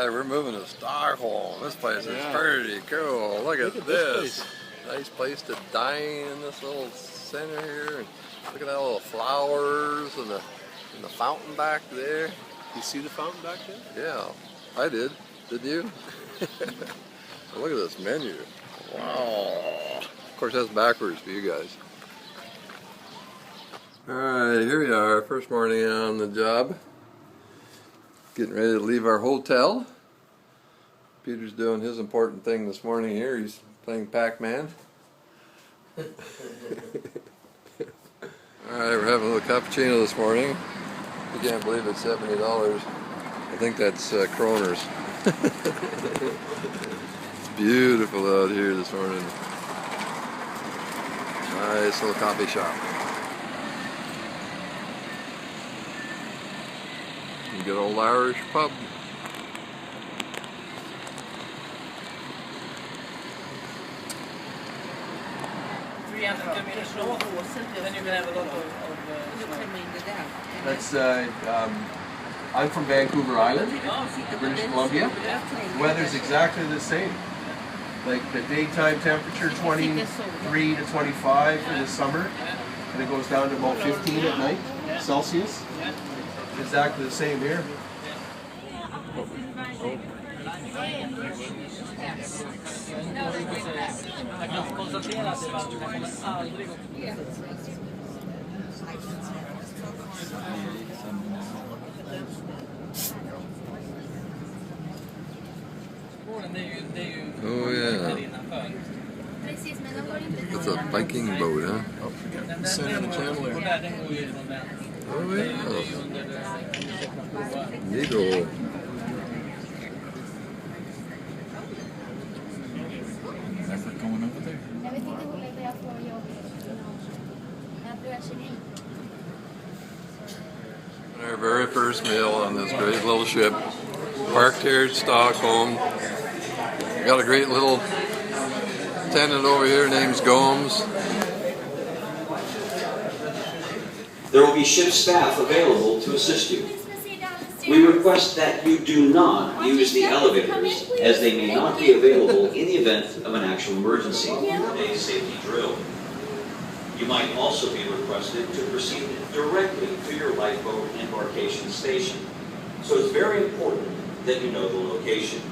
Alright, we're moving to Stockholm. This place is pretty cool. Look at this. Nice place to dine in this little center here. And look at all the flowers and the fountain back there. You see the fountain back there? Yeah, I did. Did you? Look at this menu. Wow. Of course, that's backwards for you guys. Alright, here we are. First morning on the job. Getting ready to leave our hotel. Peter's doing his important thing this morning here. He's playing Pac-Man. Alright, we're having a little cappuccino this morning. I can't believe it's $70. I think that's kroners. It's beautiful out here this morning. Nice little coffee shop. Good old Irish pub. That's I'm from Vancouver Island, British Columbia. The weather's exactly the same. Like the daytime temperature 23 to 25 for the summer, and it goes down to about 15 at night Celsius. Exactly the same here. Oh yeah. It's a Viking boat, huh? Center of the channel there. Oh yeah. Neato. Effort going over there. Our very first meal on this great little ship. Parked here at Stockholm. Got a great little tenant over here, name's Gomes. There will be ship staff available to assist you. We request that you do not use the elevators, as they may not be available in the event of an actual emergency. A safety drill. You might also be requested to proceed directly to your lifeboat embarkation station. So it's very important that you know the location.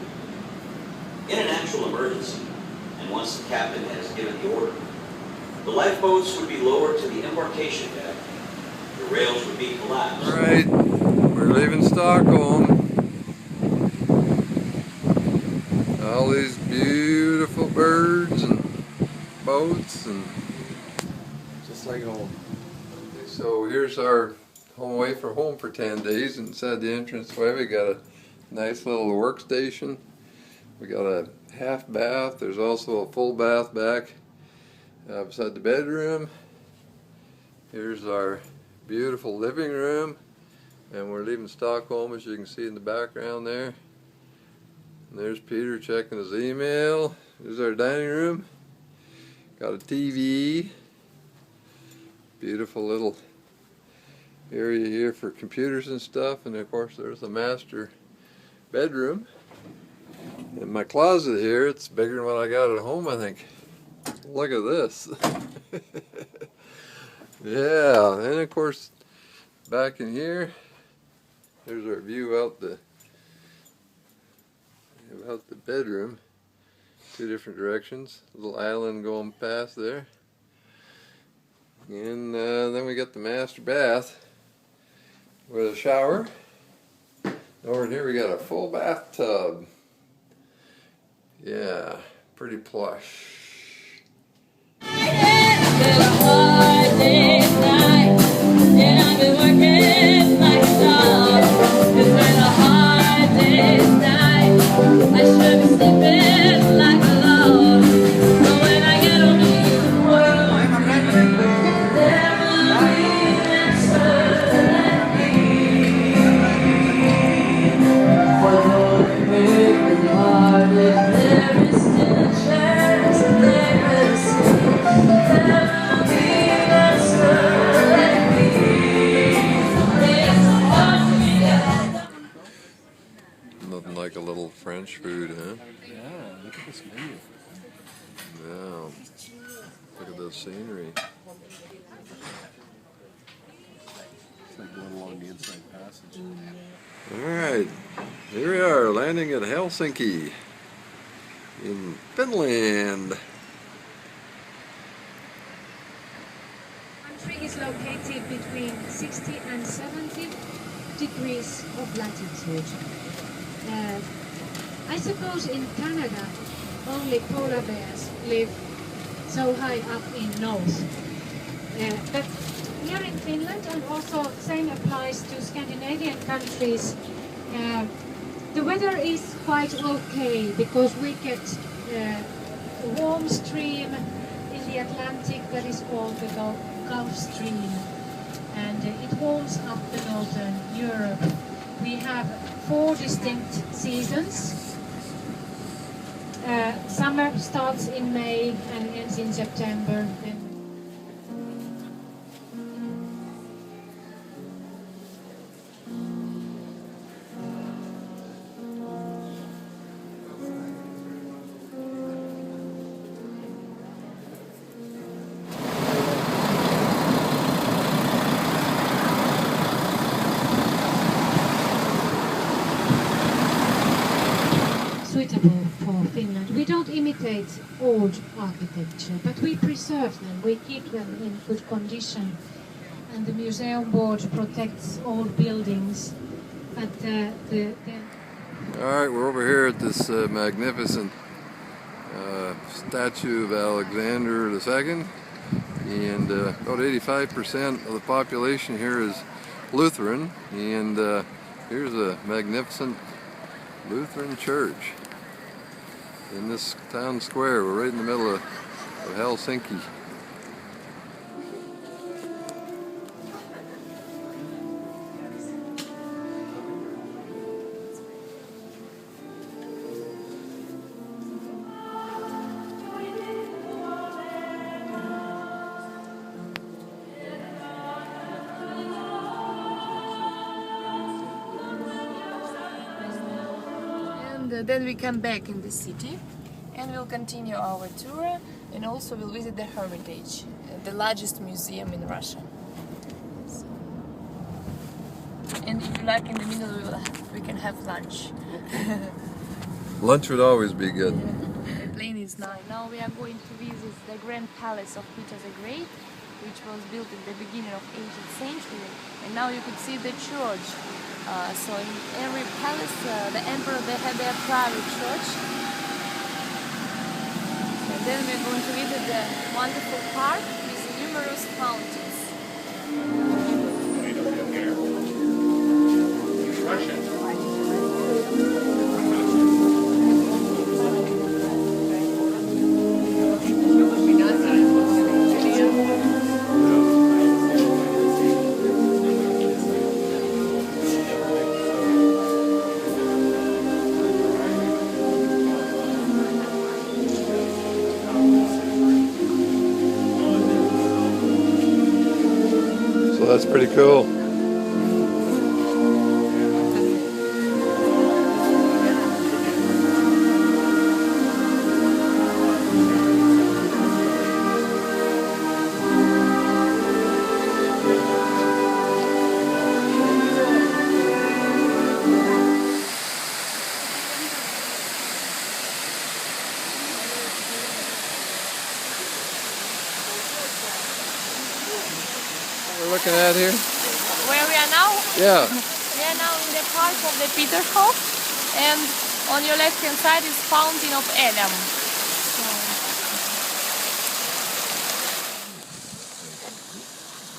In an actual emergency, and once the captain has given the order, the lifeboats would be lowered to the embarkation deck. The rails would be collapsed. Alright, we're leaving Stockholm. All these beautiful birds and boats and Just like home. so here's our home away from home for 10 days. Inside the entranceway we got a nice little workstation. We got a half bath. There's also a full bath back beside the bedroom. Here's our beautiful living room, and we're leaving Stockholm, as you can see in the background there. And there's Peter checking his email. There's our dining room. Got a TV. Beautiful little area here for computers and stuff, and of course there's the master bedroom. In my closet here, it's bigger than what I got at home, I think. Look at this. Yeah, and of course, back in here, there's our view out the bedroom. Two different directions. Little island going past there. And then we got the master bath with a shower. Over here we got a full bathtub. Yeah, pretty plush. There is still a chance, there is like a little French food, huh? Yeah, look at this menu. Wow. Look at the scenery. It's like going along the inside passage. Alright, here we are landing at Helsinki in Finland. The country is located between 60 and 70 degrees of latitude. I suppose in Canada only polar bears live so high up in north. But here in Finland, and also same applies to Scandinavian countries, the weather is quite okay because we get a warm stream in the Atlantic that is called the Gulf Stream, and it warms up the northern Europe. We have 4 distinct seasons. Summer starts in May and ends in September. Suitable for Finland. We don't imitate old architecture, but we preserve them, we keep them in good condition. And the museum board protects old buildings. But Alright, we're over here at this magnificent statue of Alexander II, and about 85% of the population here is Lutheran, and here's a magnificent Lutheran church in this town square. We're right in the middle of Helsinki. Then we come back in the city and we'll continue our tour, and also we'll visit the Hermitage, the largest museum in Russia. So, and if you like, in the middle we can have lunch. Lunch would always be good. The plane is now we are going to visit the Grand Palace of Peter the Great, which was built in the beginning of 18th century, and now you could see the church. So in every palace, the emperor, they had their private church. And then we're going to visit the wonderful park with numerous fountains. So that's pretty cool. We're looking at here? Where we are now? Yeah. We are now in the park of the Peterhof, and on your left hand side is Fountain of Adam.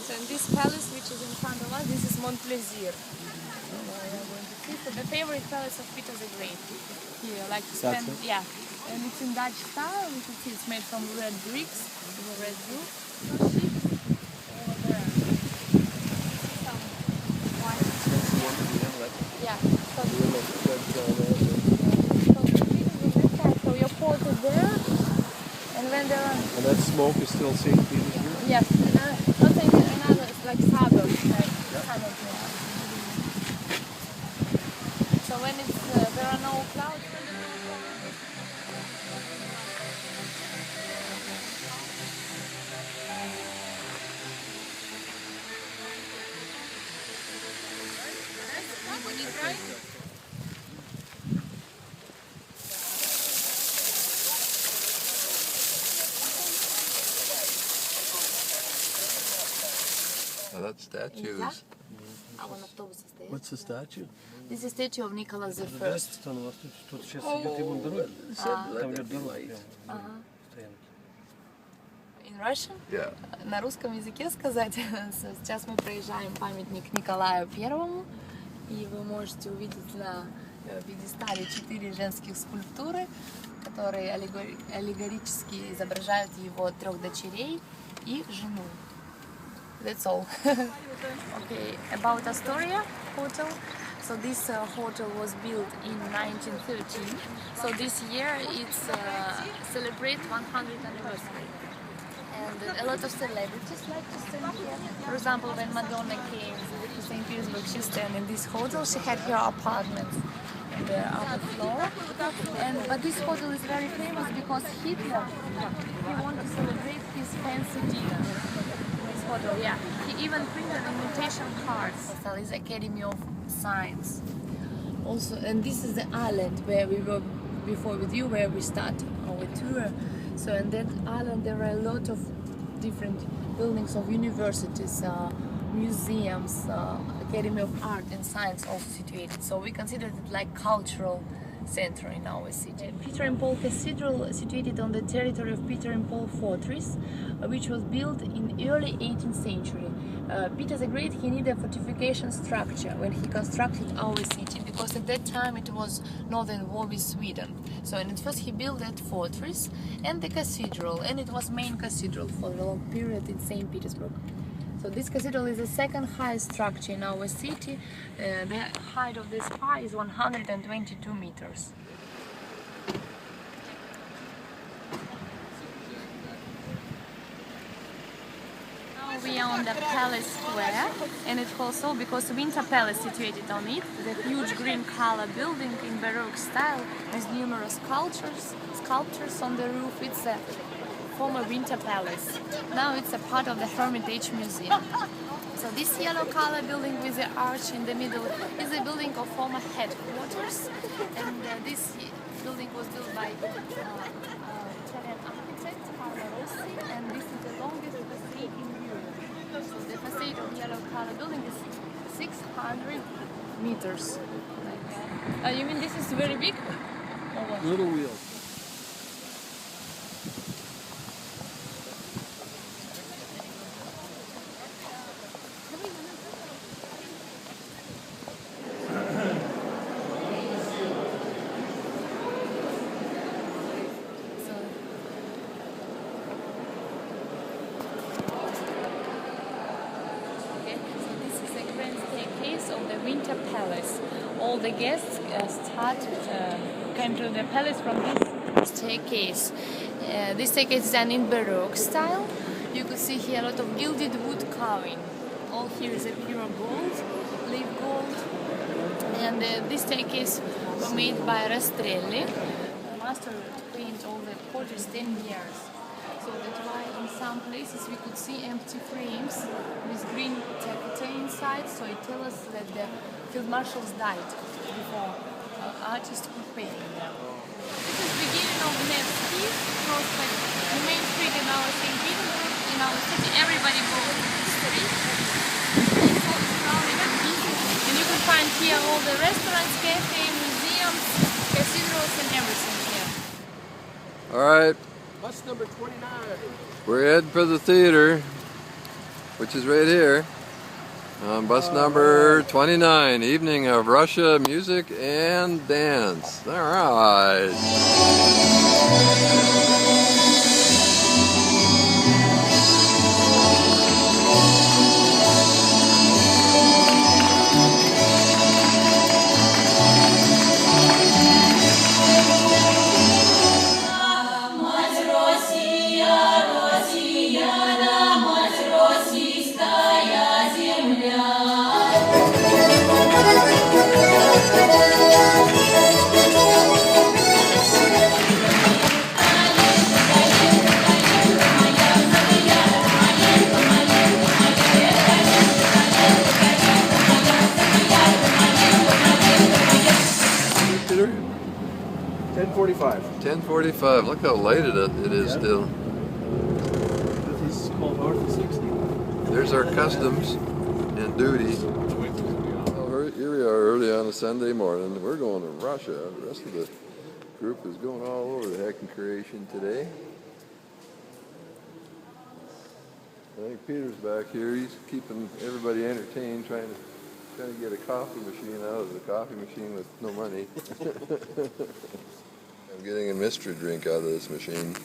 So in this palace, which is in front of us, this is Mont Plaisir. So the favorite palace of Peter the Great. Here, I like to spend, yeah. And it's in Dutch style. You can see it's made from red bricks, red roof. Yeah. So your port is there, and when there are... And that smoke is still St. Petersburg? Yes, not another, it's like suburb. So when it's, there are no got statues. What's the statue? This is a statue of Nicholas I. In Russian? Yeah. На русском языке сказать, сейчас мы проезжаем памятник Николаю Первому, и вы можете увидеть на пьедестале 4 женских скульптуры, которые аллегорически изображают его 3 дочерей и жену. That's all. Okay, about Astoria Hotel. So this hotel was built in 1913. So this year it's celebrate 100th anniversary. And a lot of celebrities like to stand here. For example, when Madonna came to St. Petersburg, she stayed in this hotel. She had her apartments in the upper floor. But this hotel is very famous because Hitler, he wanted to celebrate his fancy dinner. This hotel, yeah. He even printed invitation cards. Hotel is Academy of Science. Also, and this is the island where we were before with you, where we started our tour. So in that island there are a lot of different buildings of universities, museums, Academy of Art and Science also situated. So we consider it like cultural center in our city. Peter and Paul Cathedral situated on the territory of Peter and Paul Fortress, which was built in early 18th century. Peter the Great, he needed a fortification structure when he constructed our city, because at that time it was northern war with Sweden. So and at first he built that fortress and the cathedral, and it was main cathedral for a long period in St. Petersburg. So this cathedral is the second highest structure in our city. The height of this spire is 122 meters. Now we are on the Palace Square, and it's also because Winter Palace situated on it, the huge green color building in Baroque style with numerous sculptures on the roof. It's a former Winter Palace. Now it's a part of the Hermitage Museum. So this yellow color building with the arch in the middle is a building of former headquarters, and this building was built by Italian architect Carlo Rossi, and this is the longest facade in Europe. So the facade of yellow color building is 600 meters. You mean this is very big? Or what? Little wheels. Of the Winter Palace. All the guests came to the palace from this staircase. This staircase is done in Baroque style. You could see here a lot of gilded wood carving. All here is a pure gold, leaf gold. And this staircase was made by Rastrelli. The master painted all the portraits 10 years. So that's why in some places we could see empty frames with green taffeta inside, so it tells us that the field marshals died before artists could paint them. This is the beginning of Nevsky Prospect, the main street in our St. Petersburg, in our city. Everybody goes to the street. It's all crowded and busy. And you can find here all the restaurants, cafes, museums, cathedrals and everything here. All right. Bus number 29. We're heading for the theater, which is right here. On bus number 29, Evening of Russia Music and Dance. All right. Peter? 10:45. 10:45. Look how late it is still. This is called North of 60. There's our customs. in duty. Well, here we are early on a Sunday morning. We're going to Russia. The rest of the group is going all over the heck in creation today. I think Peter's back here. He's keeping everybody entertained, trying to get a coffee machine out of the coffee machine with no money. I'm getting a mystery drink out of this machine.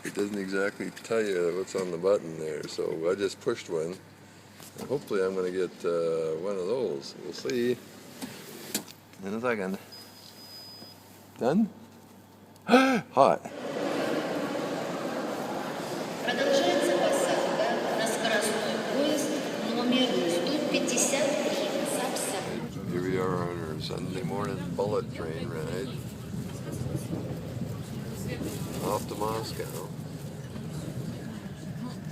It doesn't exactly tell you what's on the button there, so I just pushed one. And hopefully I'm going to get one of those. We'll see in a second. Done? Hot. Продолжается посадка на скоростной поезд номер 153 Сапсан. Here we are on our Sunday morning bullet train ride off to Moscow.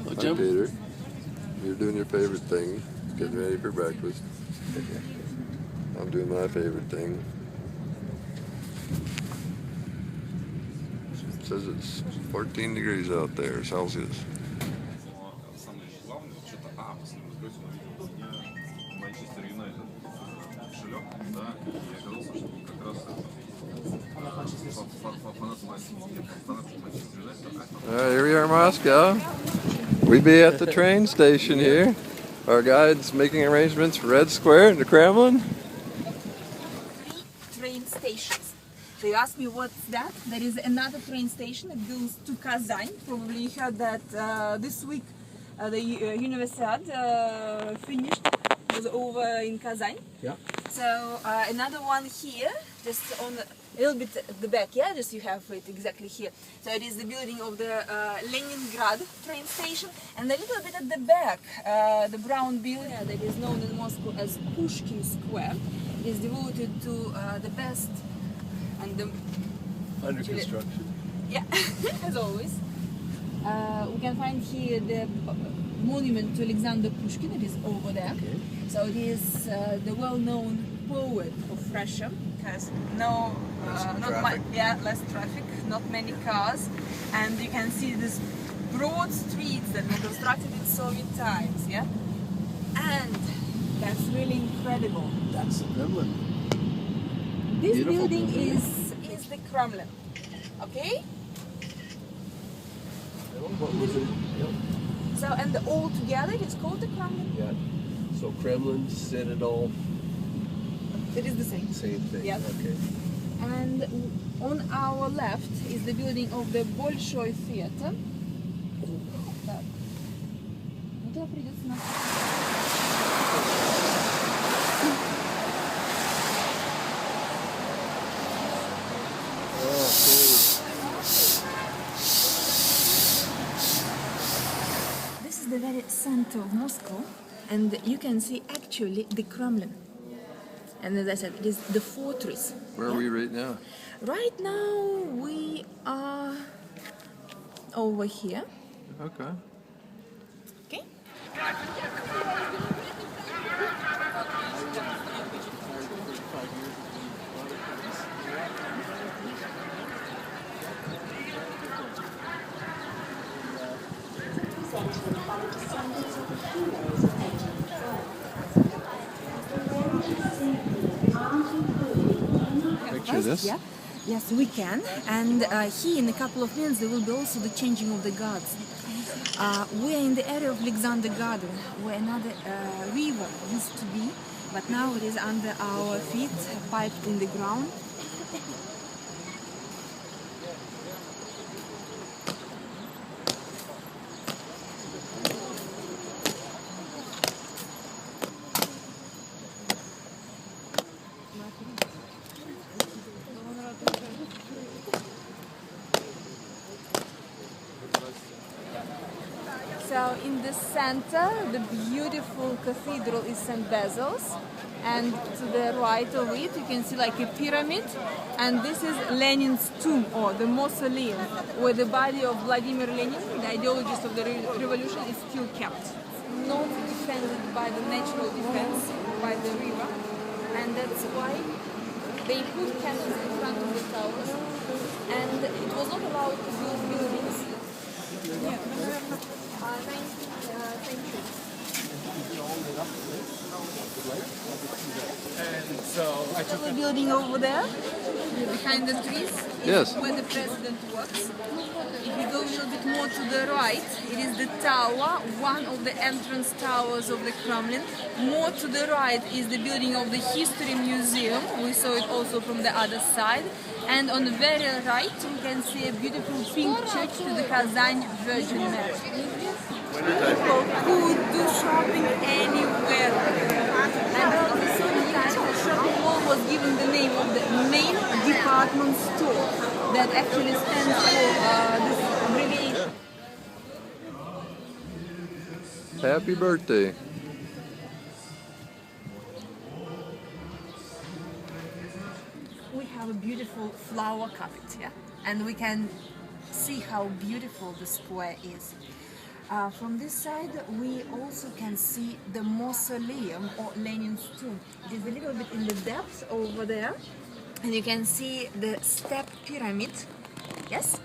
Hi, Peter. You're doing your favorite thing, getting ready for breakfast. I'm doing my favorite thing. It says it's 14 degrees out there, Celsius. Alright, here we are in Moscow. We be at the train station here. Our guide's making arrangements for Red Square in the Kremlin. Train stations. They asked me what's that. There is another train station that goes to Kazan. Probably you heard that this week the Universiade finished, was over in Kazan. Yeah. So another one here, just on a little bit at the back, yeah, just you have it exactly here. So it is the building of the Leningrad train station, and a little bit at the back, the brown building that is known in Moscow as Pushkin Square is devoted to the best and the Under construction. yeah, as always. We can find here the monument to Alexander Pushkin. It is over there. Okay. So it is the well-known poet of Russia. Has no, not much, yeah, less traffic, not many cars, and you can see these broad streets that were constructed in Soviet times. Yeah, and that's really incredible. That's the Kremlin. This Beautiful building building. is the Kremlin. Okay. What was it? Yep. So and all together it's called the Kremlin. Yeah. So Kremlin, Citadel, It is the same. same thing. Yep. Okay. And on our left is the building of the Bolshoi Theater. Так. Ну, туда придется нас- This is the very center of Moscow, and you can see actually the Kremlin. And as I said, it is the fortress. Where are we right now? Right now we are over here. Okay. Okay. Picture this. Yeah. Yes, we can. And here in a couple of minutes there will be also the changing of the guards. We are in the area of Alexander Garden, where another river used to be, but now it is under our feet, piped in the ground. So in the center, the beautiful cathedral is St. Basil's, and to the right of it you can see like a pyramid, and this is Lenin's tomb, or the mausoleum, where the body of Vladimir Lenin, the ideologist of the revolution, is still kept. Not defended by the natural defense, by the river, and that's why they put cannons in front of the towers, and it was not allowed to build buildings. 19th century. The building over there, behind the trees, Yes. where the president works. If you go a little bit more to the right, it is the tower, one of the entrance towers of the Kremlin. More to the right is the building of the History Museum. We saw it also from the other side. And on the very right, we can see a beautiful pink church to the Kazan Virgin Mary. People could do shopping anywhere. And around the same time, the shopping mall was given the name of the main department store that actually stands for this abbreviation. Happy birthday. We have a beautiful flower carpet here, and we can see how beautiful the square is. From this side, we also can see the mausoleum or Lenin's tomb. It is a little bit in the depths over there, and you can see the step pyramid. Yes.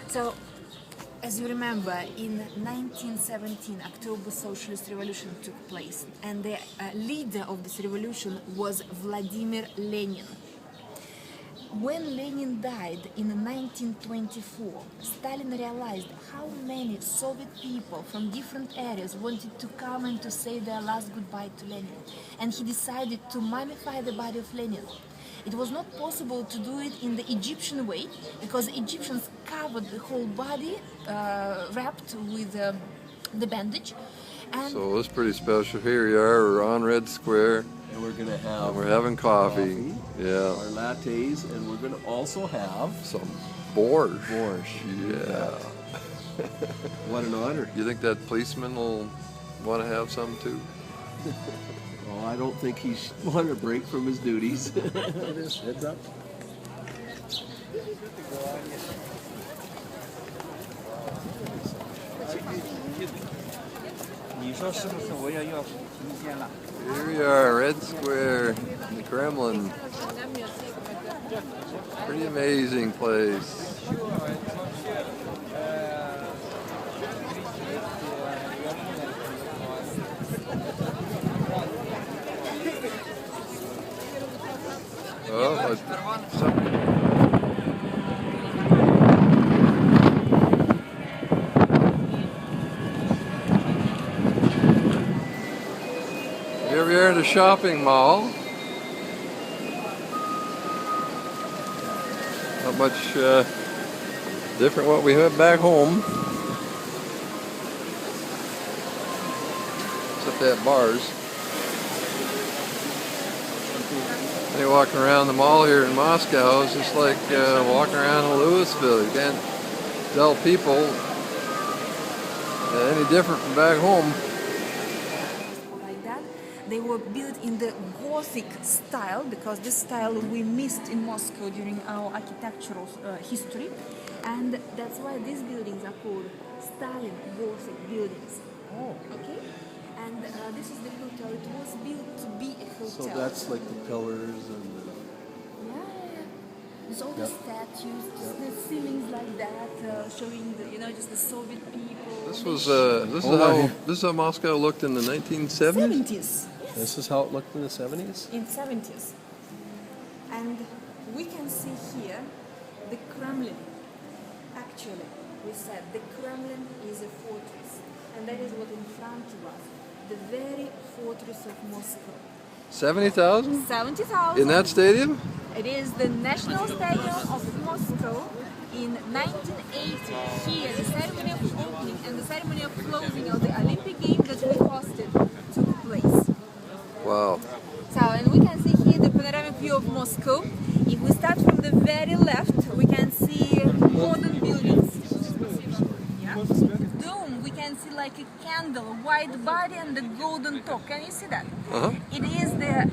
So, as you remember, in 1917, October Socialist Revolution took place, and the leader of this revolution was Vladimir Lenin. When Lenin died in 1924, Stalin realized how many Soviet people from different areas wanted to come and to say their last goodbye to Lenin. And he decided to mummify the body of Lenin. It was not possible to do it in the Egyptian way, because Egyptians covered the whole body, wrapped with the bandage. And So it's pretty special. Here you are, we're on Red Square, And we're going to have and we're having coffee. Yeah. our lattes, and we're going to also have Some borscht. borscht. Yeah. What an honor. You think that policeman will want to have some too? Oh, I don't think he's wanted a break from his duties. Heads up. Here we are, Red Square, the Kremlin. Pretty amazing place. Oh, here we are in the shopping mall. Not much different what we had back home. Except they have bars. You're walking around the mall here in Moscow, it's just like walking around in Louisville. You can't tell people any different from back home. like that. They were built in the Gothic style, because this style we missed in Moscow during our architectural history, and that's why these buildings are called Stalin Gothic buildings. Oh. Okay, and this is the hotel. It was built to be a hotel. So that's like the pillars and the... Yeah. There's all the statues, just the ceilings like that, showing the just the Soviet people. This is how Moscow looked in the 1970s. 70s. This is how it looked in the 70s? In 70s. And we can see here the Kremlin. Actually, we said the Kremlin is a fortress, and that is what in front of us, the very fortress of Moscow. 70,000? 70,000. In that stadium? It is the National Stadium of Moscow. In 1980, here the ceremony of opening and the ceremony of closing of the Olympic Games that we hosted took place. Wow. So, and we can see here the panoramic view of Moscow. If we start from the very left, we can see modern buildings. Yeah. Dome, we can see like a candle, a white body and the golden top. Can you see that? Uh-huh. It is the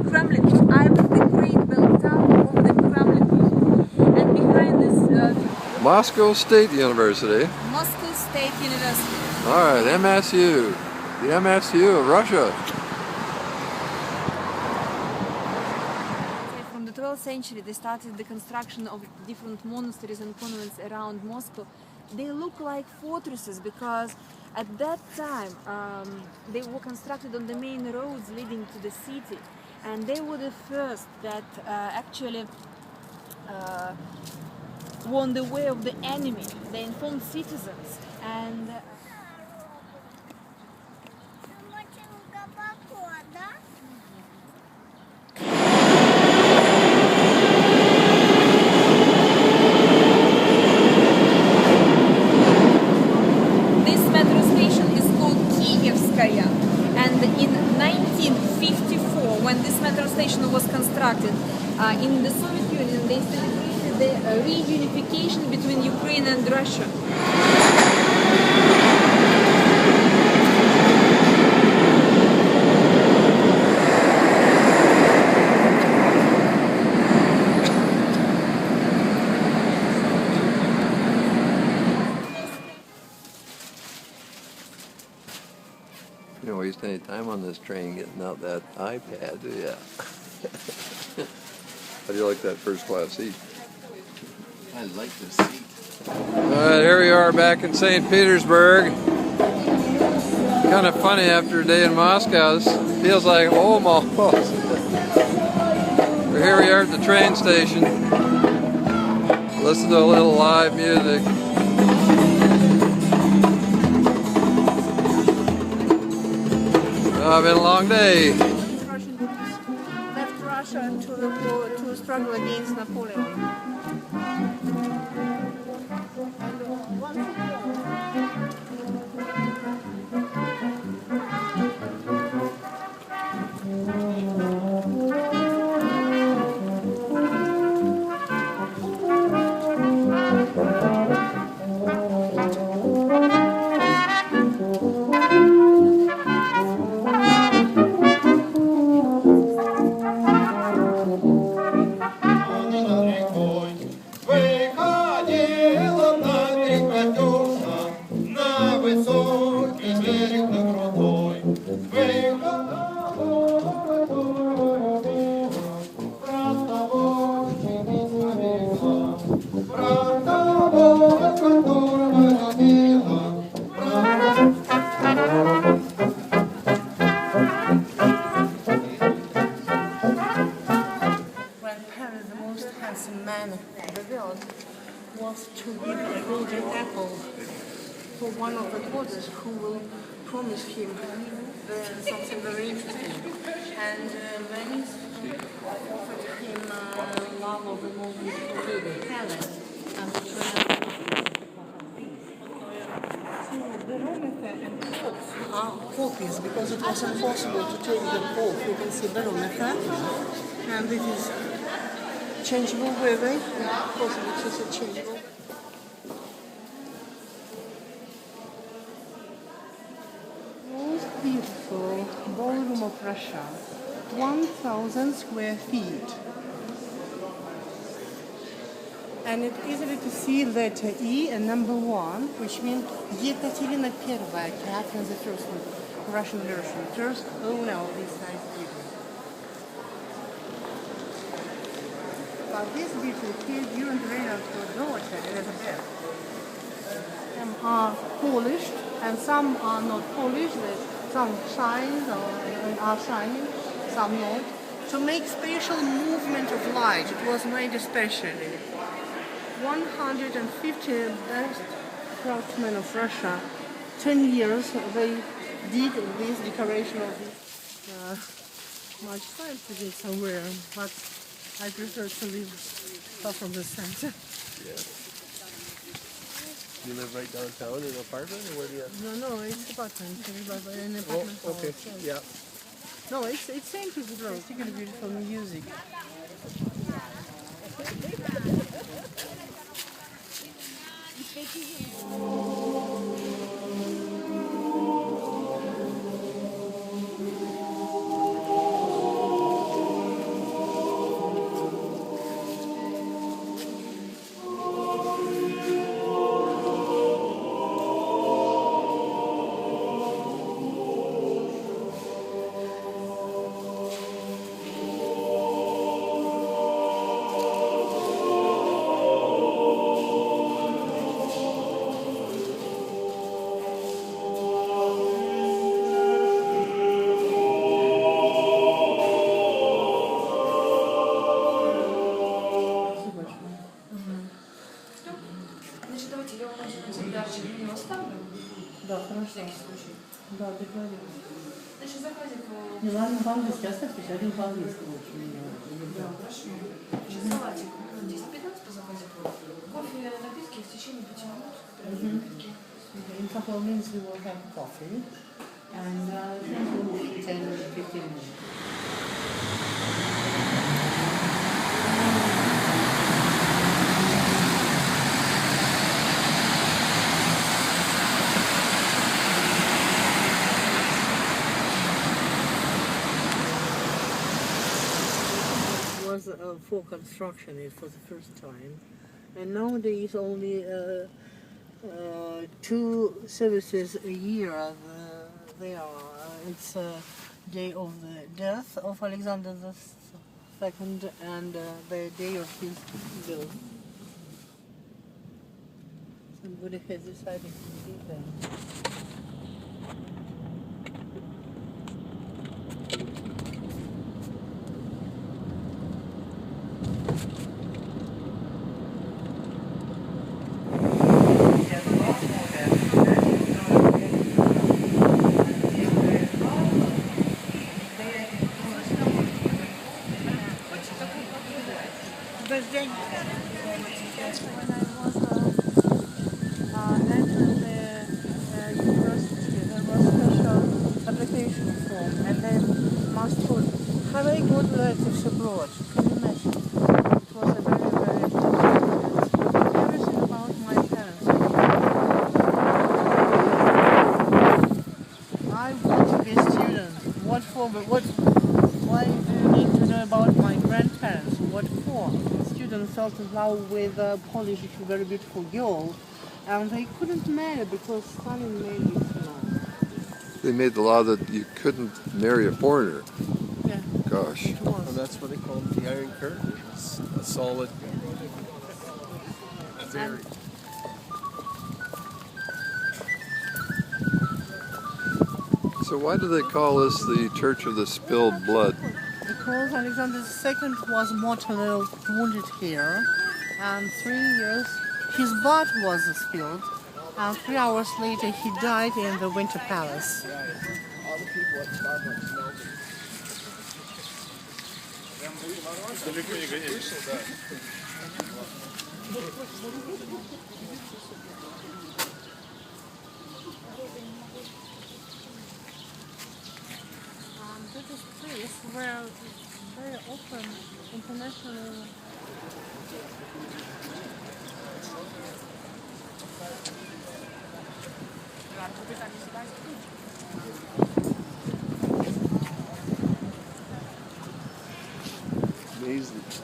Kremlin, Ivan the Great Bell Tower of the Kremlin. And behind this, Moscow State University. Moscow State University. All right, MSU. The MSU of Russia. From the 12th century, they started the construction of different monasteries and convents around Moscow. They look like fortresses because At that time, they were constructed on the main roads leading to the city, and they were the first that actually won the way of the enemy. They informed citizens, and this metro station is called Kievskaya. And in 1954, when this metro station was constructed, in the Soviet Union, they celebrated the reunification between Ukraine and Russia. You don't waste any time on this train getting out that iPad, do ya? How do you like that first class seat? I like this seat. Alright, here we are back in St. Petersburg. Kind of funny after a day in Moscow. This feels like home almost. Here we are at the train station. Listen to a little live music. Oh, been a long day. Russian troops left Russia to struggle against Napoleon. And once man of the world was to give a golden apple for one of the daughters who will promise him something very interesting. And when he offered him love of the moment palace and the so the barometer and clocks are copies because it was impossible to take them off. You can see barometer, and it is changeable weather. Possible to see changeable. Most beautiful ballroom of Russia, 1,000 square feet. And it's easy to see letter E and number 1, which means Yekaterina I, Catherine the First, Russian version, first owner of this nice building. But this building here during the reign of her daughter Elizabeth, some are polished and some are not polished. Some shine or are shining, some not. To make special movement of light, it was made especially. 150 best craftsmen of Russia, 10 years they did this decoration of this. Much time to get somewhere, but I prefer to live far from the center. Yeah. You live right downtown in an apartment, or where do you? No, it's apartment. An apartment. Oh, okay. House. Yeah. No, it's St. Petersburg. It's really beautiful music. Да, хорошо. всякий случай. Да, декларируй. Значит, заходит Не, ладно, по-английски оставьте, один по-английски лучше меня. Да, хорошо. Сейчас салатик 10-15 по заказе. Кофе, напитки в течение 5 минут. Напитки. In a couple of minutes we will have coffee. And then we'll 10-15 minutes. Was for construction it for the first time, and nowadays only 2 services a year there. It's day of the death of Alexander II and the day of his birth. Somebody has decided to do that. When I was entering the university, there was special application form, and then must put, have I good relatives abroad? Can you imagine? It was a very, very important. Everything about my parents. I want to be a student. What for? Why do you need to know about my grandparents? What for? Students fell in love with a Polish very beautiful girl, and they couldn't marry because Stalin made it law. They made the law that you couldn't marry a foreigner. Yeah. Gosh. It was. And that's what they call the Iron Curtain. It's a solid theory. So why do they call this the Church of the Spilled Blood? Because Alexander II was mortally wounded here, and 3 years his blood was spilled, and 3 hours later he died in the Winter Palace. All the people at Starbucks know This is a place where very often international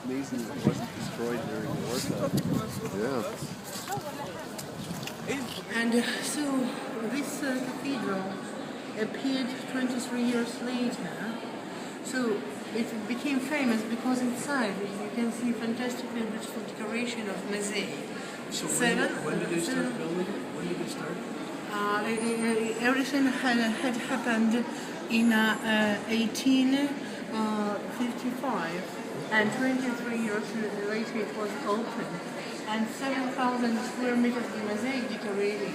amazing that it wasn't destroyed during wartime. Yeah. And so this cathedral appeared 23 years later. So it became famous because inside you can see fantastically beautiful decoration of mosaic. So when did they start building it? When did they start? Everything had happened in 1855, and 23 years later it was open. And 7,000 square meters of mosaic decorating.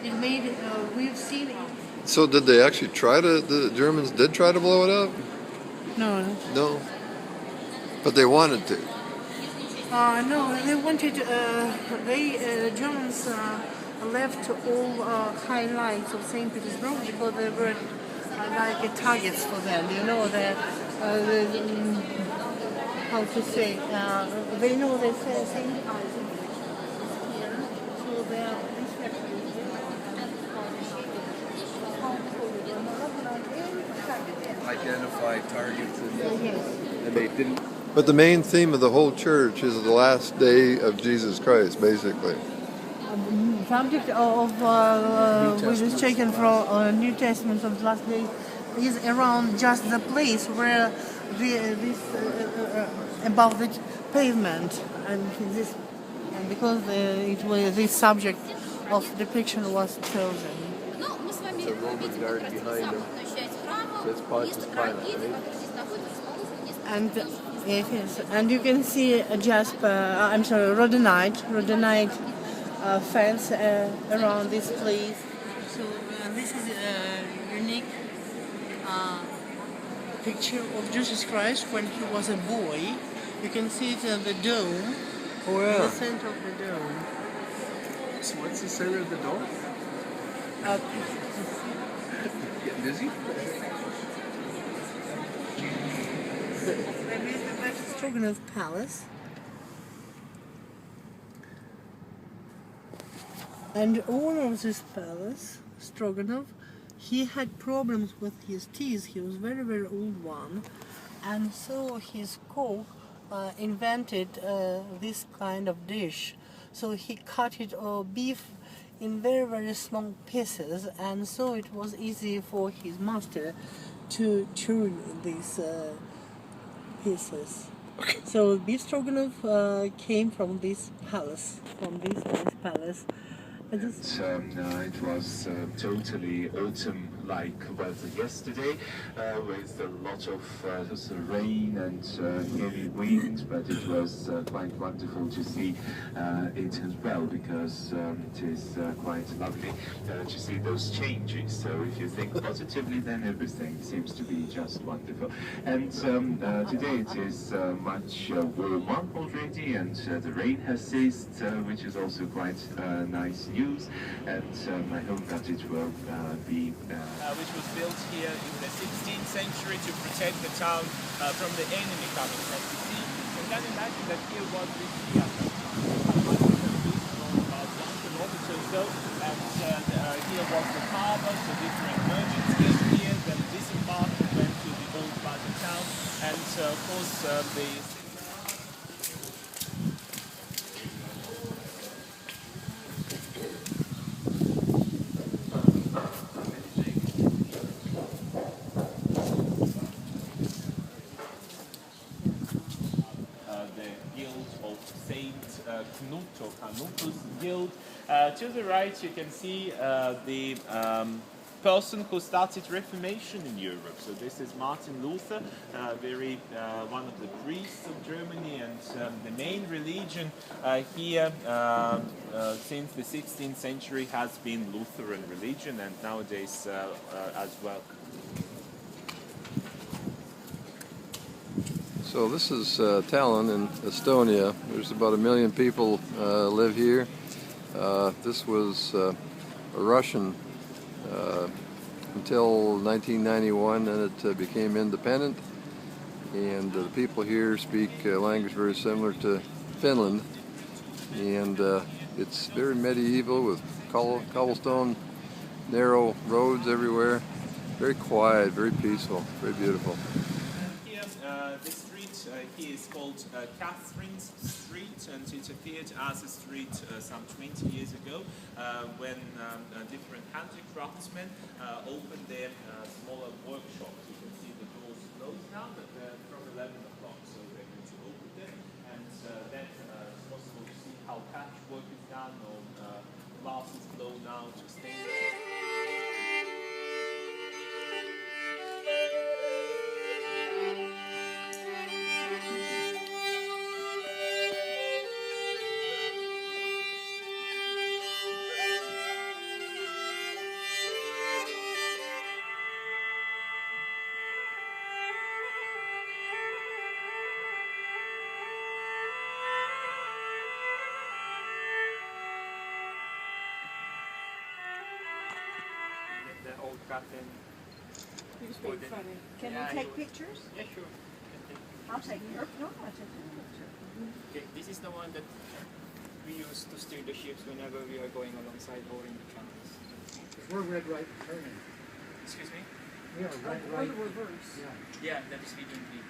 It made, we've seen it. So did they actually the Germans did try to blow it up? No. No. But they wanted to. No, they wanted, Germans left all highlights of St. Petersburg because they were like targets for them. You know, how to say, they know they say St. Isaac here, so they are Identified targets yes. and they didn't. But the main theme of the whole church is the last day of Jesus Christ, basically. Subject of which is taken from New Testament of the last day is around just the place where this above the pavement and because it was this subject of depiction was chosen. It's a Roman guard behind them. So it's Pontius Pilate, right? And yes, and you can see a rhodonite fence around this place. So This is a unique picture of Jesus Christ when he was a boy. You can see it in the dome. Oh In the yeah. center of the dome. So what's the center of the dome? Getting dizzy? That's Stroganoff Palace. And owner of this palace, Stroganoff, he had problems with his teeth. He was very, very old one. And so his cook invented this kind of dish. So he cut it beef in very, very small pieces, and so it was easy for his master to chew these pieces. So beef stroganoff came from this palace, from this nice palace. It was totally autumn-like weather yesterday, with a lot of rain and heavy wind, but it was quite wonderful to see it as well, because it is quite lovely to see those changes. So if you think positively, then everything seems to be just wonderful. And today it is much warmer already, and the rain has ceased, which is also quite nice news. And I hope that it will be... which was built here in the 16th century to protect the town from the enemy coming from the sea. And then imagine that here was this theater, about 1 kilometer or so, and here was the harbour, so different merchants came here, then disembarked and went to the old Baltic town, and of course the... Canutus Guild. To the right you can see the person who started Reformation in Europe. So this is Martin Luther, one of the priests of Germany, and the main religion here since the 16th century has been Lutheran religion, and nowadays as well. So this is Tallinn in Estonia. There's about 1 million people live here. This was a Russian until 1991, and it became independent. And the people here speak a language very similar to Finland. And it's very medieval with cobblestone, narrow roads everywhere. Very quiet, very peaceful, very beautiful. Here is called Catherine's Street, and it appeared as a street some 20 years ago when different handicraftsmen opened their smaller workshops. You can see the doors closed now, but from 11 o'clock, so they're going to open them, and then it's possible to see how patchwork is done, or glass is blown out, or stainless. The old Catherine. Can we take pictures? Yeah, sure. I'll take your no, I'll take your picture. Okay, this is the one that we use to steer the ships whenever we are going alongside or in the channels. We're red right turning. Excuse me? We are red Or right. the reverse. Yeah, that is leading me.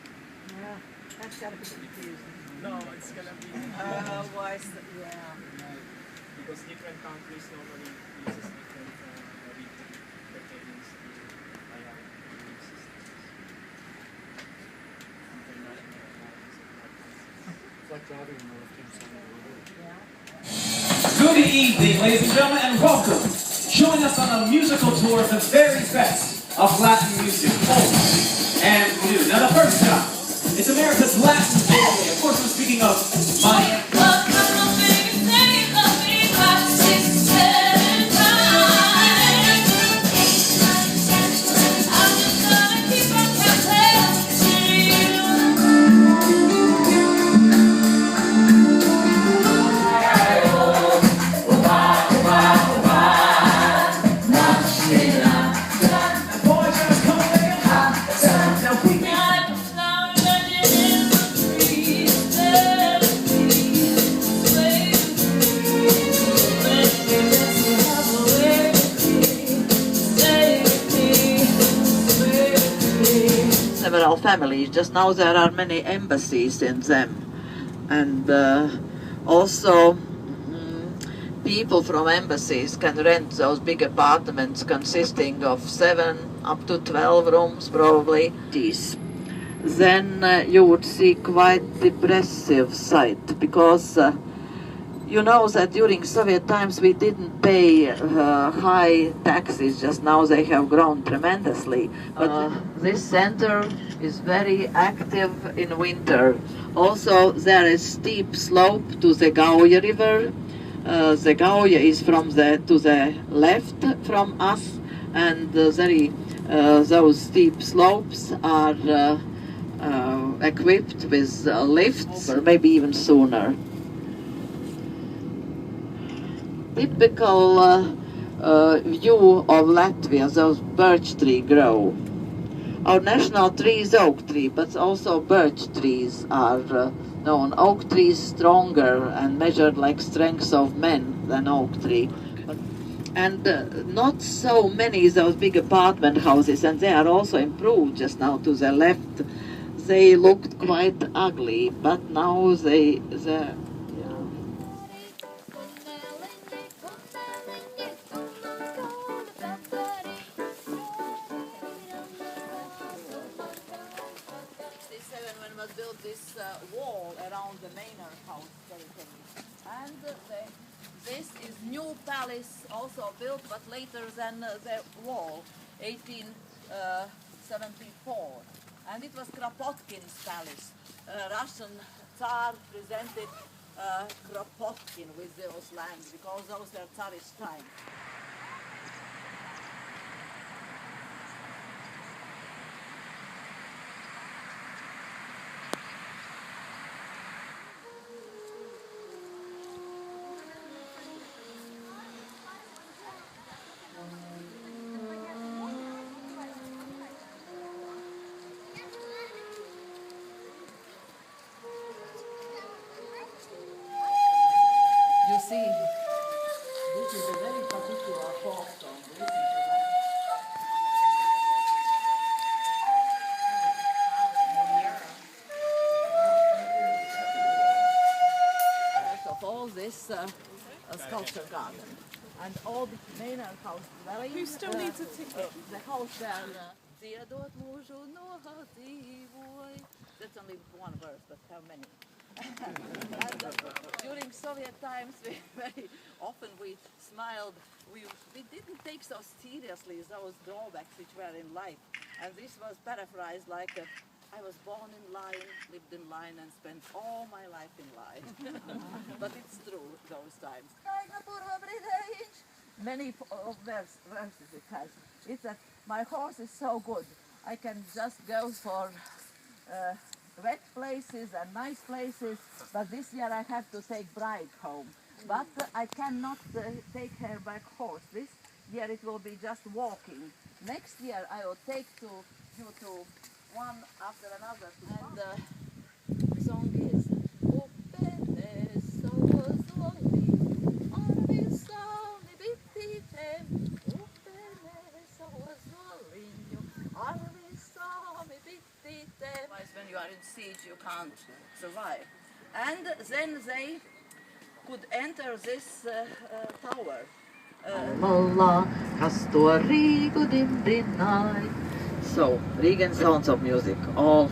Yeah, that's gotta be confusing. No, it's gonna be Why is that? Yeah. because different countries normally uses different region pertaining to IR systems. It's like driving on the left-hand side of the road. Good evening, ladies and gentlemen, and welcome. Join us on a musical tour of the very best of Latin music, old and new. Now the first time, it's America's Latin Day. Of course, we're speaking of my... families. Just now there are many embassies in them. And also people from embassies can rent those big apartments consisting of 7 up to 12 rooms probably. Then you would see quite depressive sight, because you know that during Soviet times we didn't pay high taxes. Just now they have grown tremendously. But this center is very active in winter. Also there is steep slope to the Gauja river. The Gauja is from to the left from us, and those steep slopes are equipped with lifts, or maybe even sooner. Typical view of Latvia, those birch trees grow. Our national tree is oak tree, but also birch trees are known. Oak tree is stronger and measured like strength of men than oak tree. And not so many those big apartment houses, and they are also improved just now to the left. They looked quite ugly, but now they're when was built this wall around the manor house territory. And this is new palace also built, but later than the wall, 1874. And it was Kropotkin's palace. Russian Tsar presented Kropotkin with those lands because those were Tsarist times. You see, this is a very particular formstone. Of all this sculpture garden and all the manor house dwelling. We still need to ticket. The house there. That's only one verse, but how many? And, during Soviet times, very often we smiled. We didn't take so seriously those drawbacks which were in life. And this was paraphrased like, I was born in line, lived in line, and spent all my life in line. But it's true, those times. Many verses it has. It's that my horse is so good. I can just go for wet places and nice places, but this year I have to take bride home. But I cannot take her by horse. This year it will be just walking. Next year I will take you to one after another. And the song is when you are in siege, you can't survive. And then they could enter this tower. So, Regan sounds of music, all.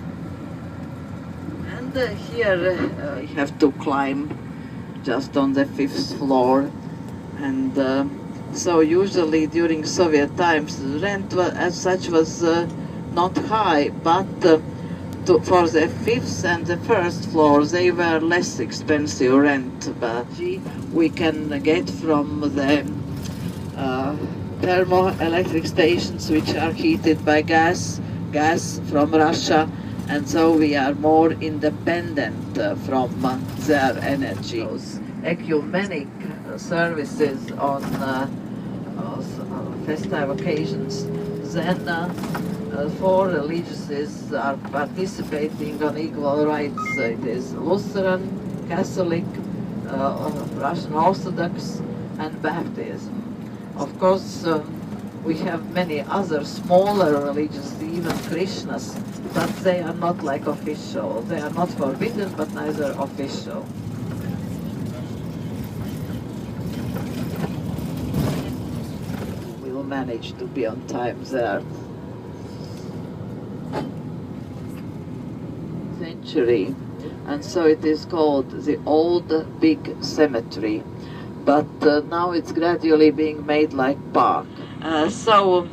And here we have to climb just on the 5th floor. And so usually during Soviet times, rent as such was not high, but for the 5th and the 1st floor, they were less expensive rent. But we can get from the thermoelectric stations, which are heated by gas from Russia, and so we are more independent from their energy. Those ecumenic services on festive occasions, then 4 religions are participating on equal rights. It is Lutheran, Catholic, Russian Orthodox, and Baptism. Of course, we have many other smaller religions, even Krishnas, but they are not like official. They are not forbidden, but neither official. We'll manage to be on time there. Century, and so it is called the Old Big Cemetery, but now it's gradually being made like park. So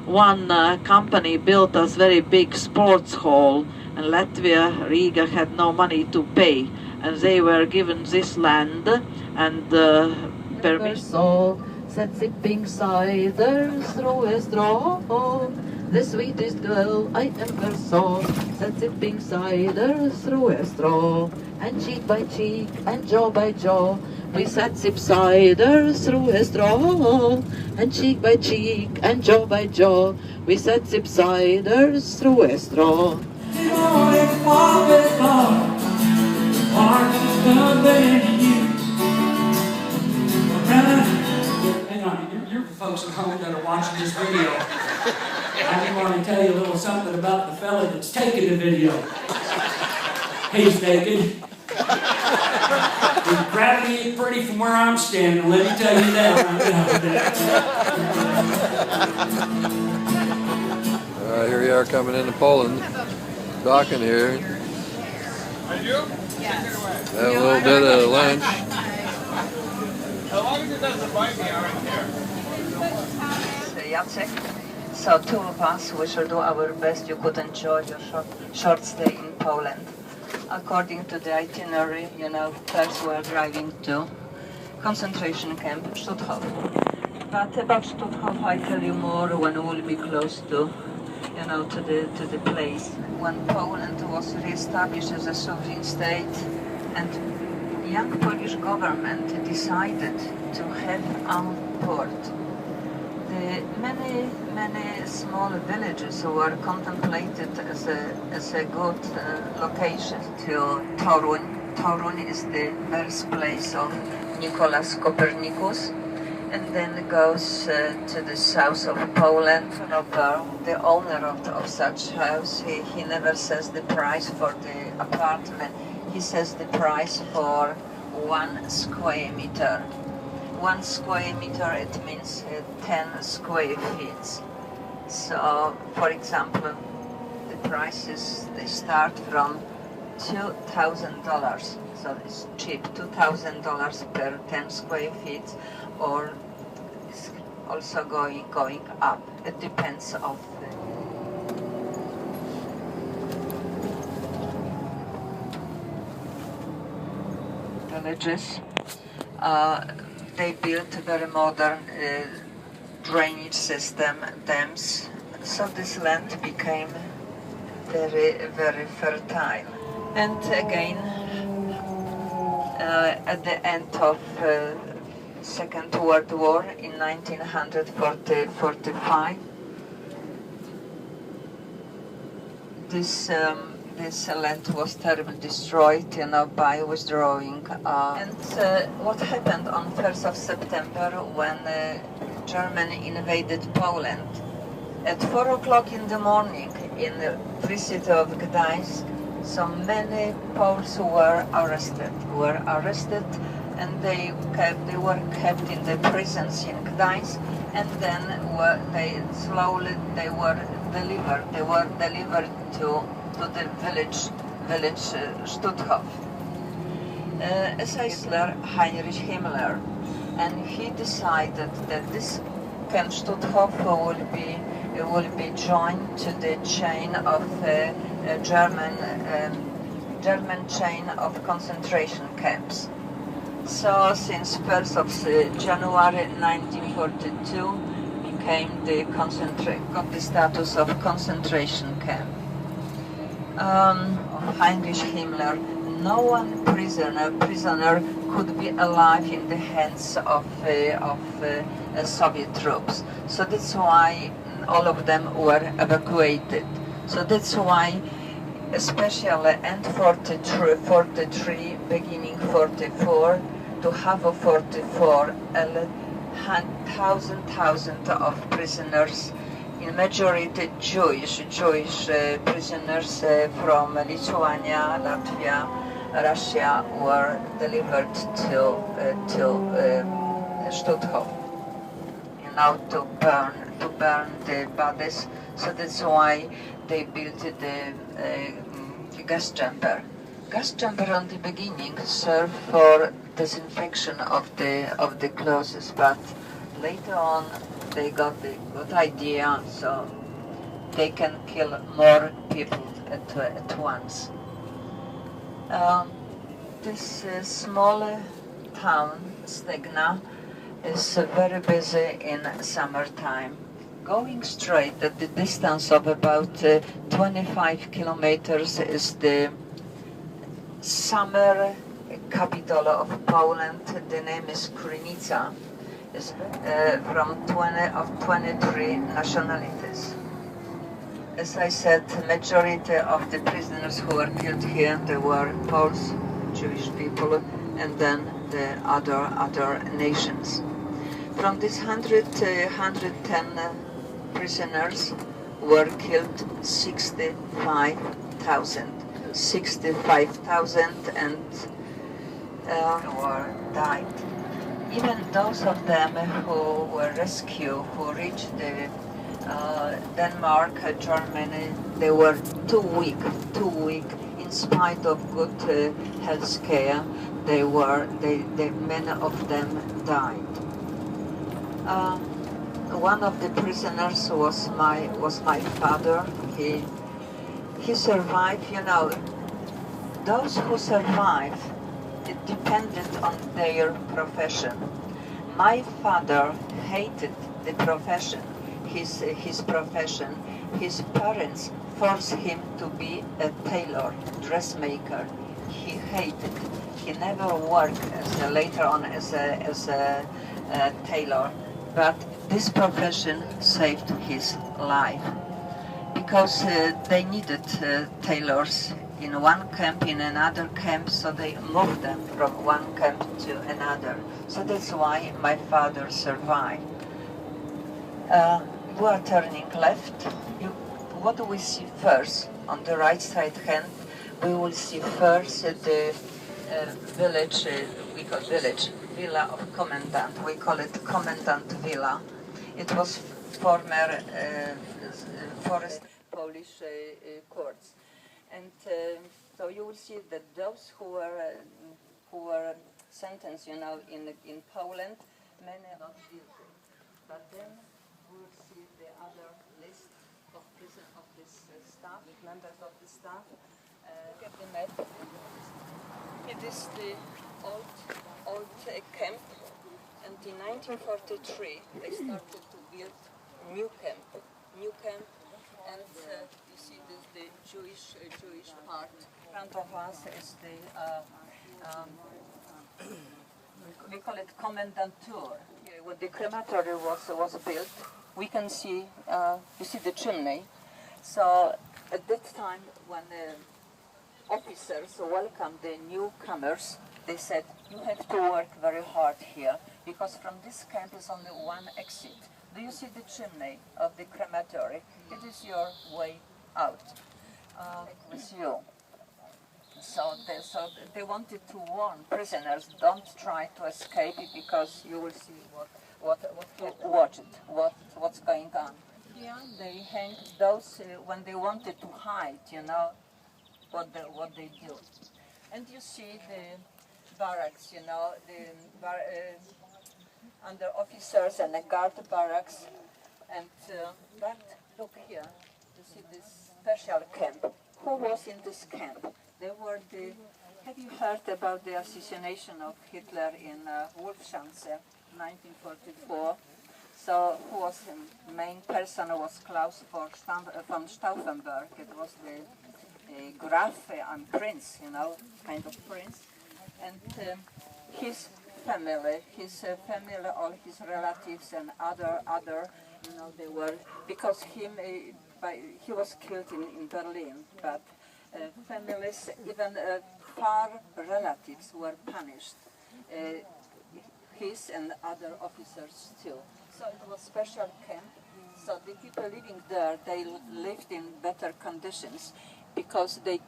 one company built us very big sports hall, and Latvia, Riga had no money to pay, and they were given this land and permission. So said sipping cider through a straw, the sweetest girl I ever saw, said sipping cider through a straw, and cheek by cheek and jaw by jaw, we sat sip cider through a straw, and cheek by cheek and jaw by jaw, we sat sip cider through a straw. Hang on, you're folks at home that are watching this video. I just want to tell you a little something about the fella that's taking the video. He's naked. He's gravity ain't pretty from where I'm standing, let me tell you that right now. Here we are coming into Poland, docking here. Have a little bit of lunch. As long as it doesn't bite me, I'm right there. Jacek. So two of us, we shall do our best. You could enjoy your short stay in Poland. According to the itinerary, first we're driving to concentration camp Stutthof. But about Stutthof, I tell you more when we'll be close to, to the place. When Poland was re-established as a sovereign state, and young Polish government decided to have armed port. The many small villages were contemplated as a good location to Toruń. Toruń is the birthplace of Nicholas Copernicus, and then goes to the south of Poland. The owner of such house, he never says the price for the apartment. He says the price for 1 square meter. 1 square meter, it means 10 square feet. So, for example, the prices, they start from $2,000. So it's cheap, $2,000 per 10 square feet, or it's also going up. It depends of villages. They built a very modern drainage system, dams, so this land became very, very fertile. And again, at the end of Second World War in 1945, this land was terribly destroyed, by withdrawing. And what happened on 1st of September when Germany invaded Poland? At 4 o'clock in the morning in the free city of Gdańsk, so many Poles were arrested, and they were kept in the prisons in Gdańsk, and then they were delivered to the village Stutthof. As Kaisler Heinrich Himmler, and he decided that this camp Stutthof will be joined to the chain of German chain of concentration camps. So since 1st of January 1942 got the status of concentration camp. Heinrich Himmler, no one prisoner could be alive in the hands of Soviet troops. So that's why all of them were evacuated. So that's why, especially end 43, beginning 44, to half of 44, thousands of prisoners, in majority Jewish prisoners from Lithuania, Latvia, Russia, were delivered to Stuttgart. You know, to burn the bodies. So that's why they built the gas chamber. Gas chamber on the beginning served for disinfection of the clothes, but later on they got the good idea, so they can kill more people at once. This small town, Stegna, is very busy in summertime. Going straight at the distance of about 25 kilometers is the summer capital of Poland. The name is Krynica. It's from 23 nationalities. As I said, the majority of the prisoners who were killed here, they were Poles, Jewish people, and then the other nations. From these 110 prisoners were killed 65,000. 65,000 and were died. Even those of them who were rescued, who reached the Denmark, Germany, they were too weak. In spite of good health care, many of them died. One of the prisoners was my father. He survived. You know, those who survived, it depended on their profession. My father hated the profession, his profession. His parents forced him to be a tailor, dressmaker. He hated. He never worked later on as a tailor, but this profession saved his life because they needed tailors in one camp, in another camp, so they moved them from one camp to another. So that's why my father survived. We are turning left. What do we see first? On the right side hand, we will see first the village, we call village, Villa of Commandant. We call it Commandant Villa. It was former forest Polish courts. And so you will see that those who were sentenced, you know, in Poland, many are not guilty. But then we will see the other list of this staff, members of the staff. Look at the map. It is the old camp, and in 1943 they started to build new camp, and you see this the Jewish part. In front of us is the we call it Kommandantur. When the crematory was built, we can see you see the chimney. So at that time, when officers welcomed the newcomers, they said, "You have to work very hard here because from this camp is only one exit. Do you see the chimney of the crematory? It is your way out with you." So they wanted to warn prisoners, don't try to escape because you will see what's going on. Yeah, they hanged those when they wanted to hide, you know, what they do. And you see the barracks, you know, under officers and the guard barracks. And but look here, you see this special camp. Who was in this camp? They were the. Have you heard about the assassination of Hitler in Wolfschanze, 1944? So who was the main person was Klaus von Stauffenberg. It was the Graf and prince, you know, kind of prince. And his family, all his relatives and other, you know, they were, because he was killed in Berlin, but families, even far relatives were punished. his and other officers too. So it was special camp. So the people living there, they lived in better conditions because they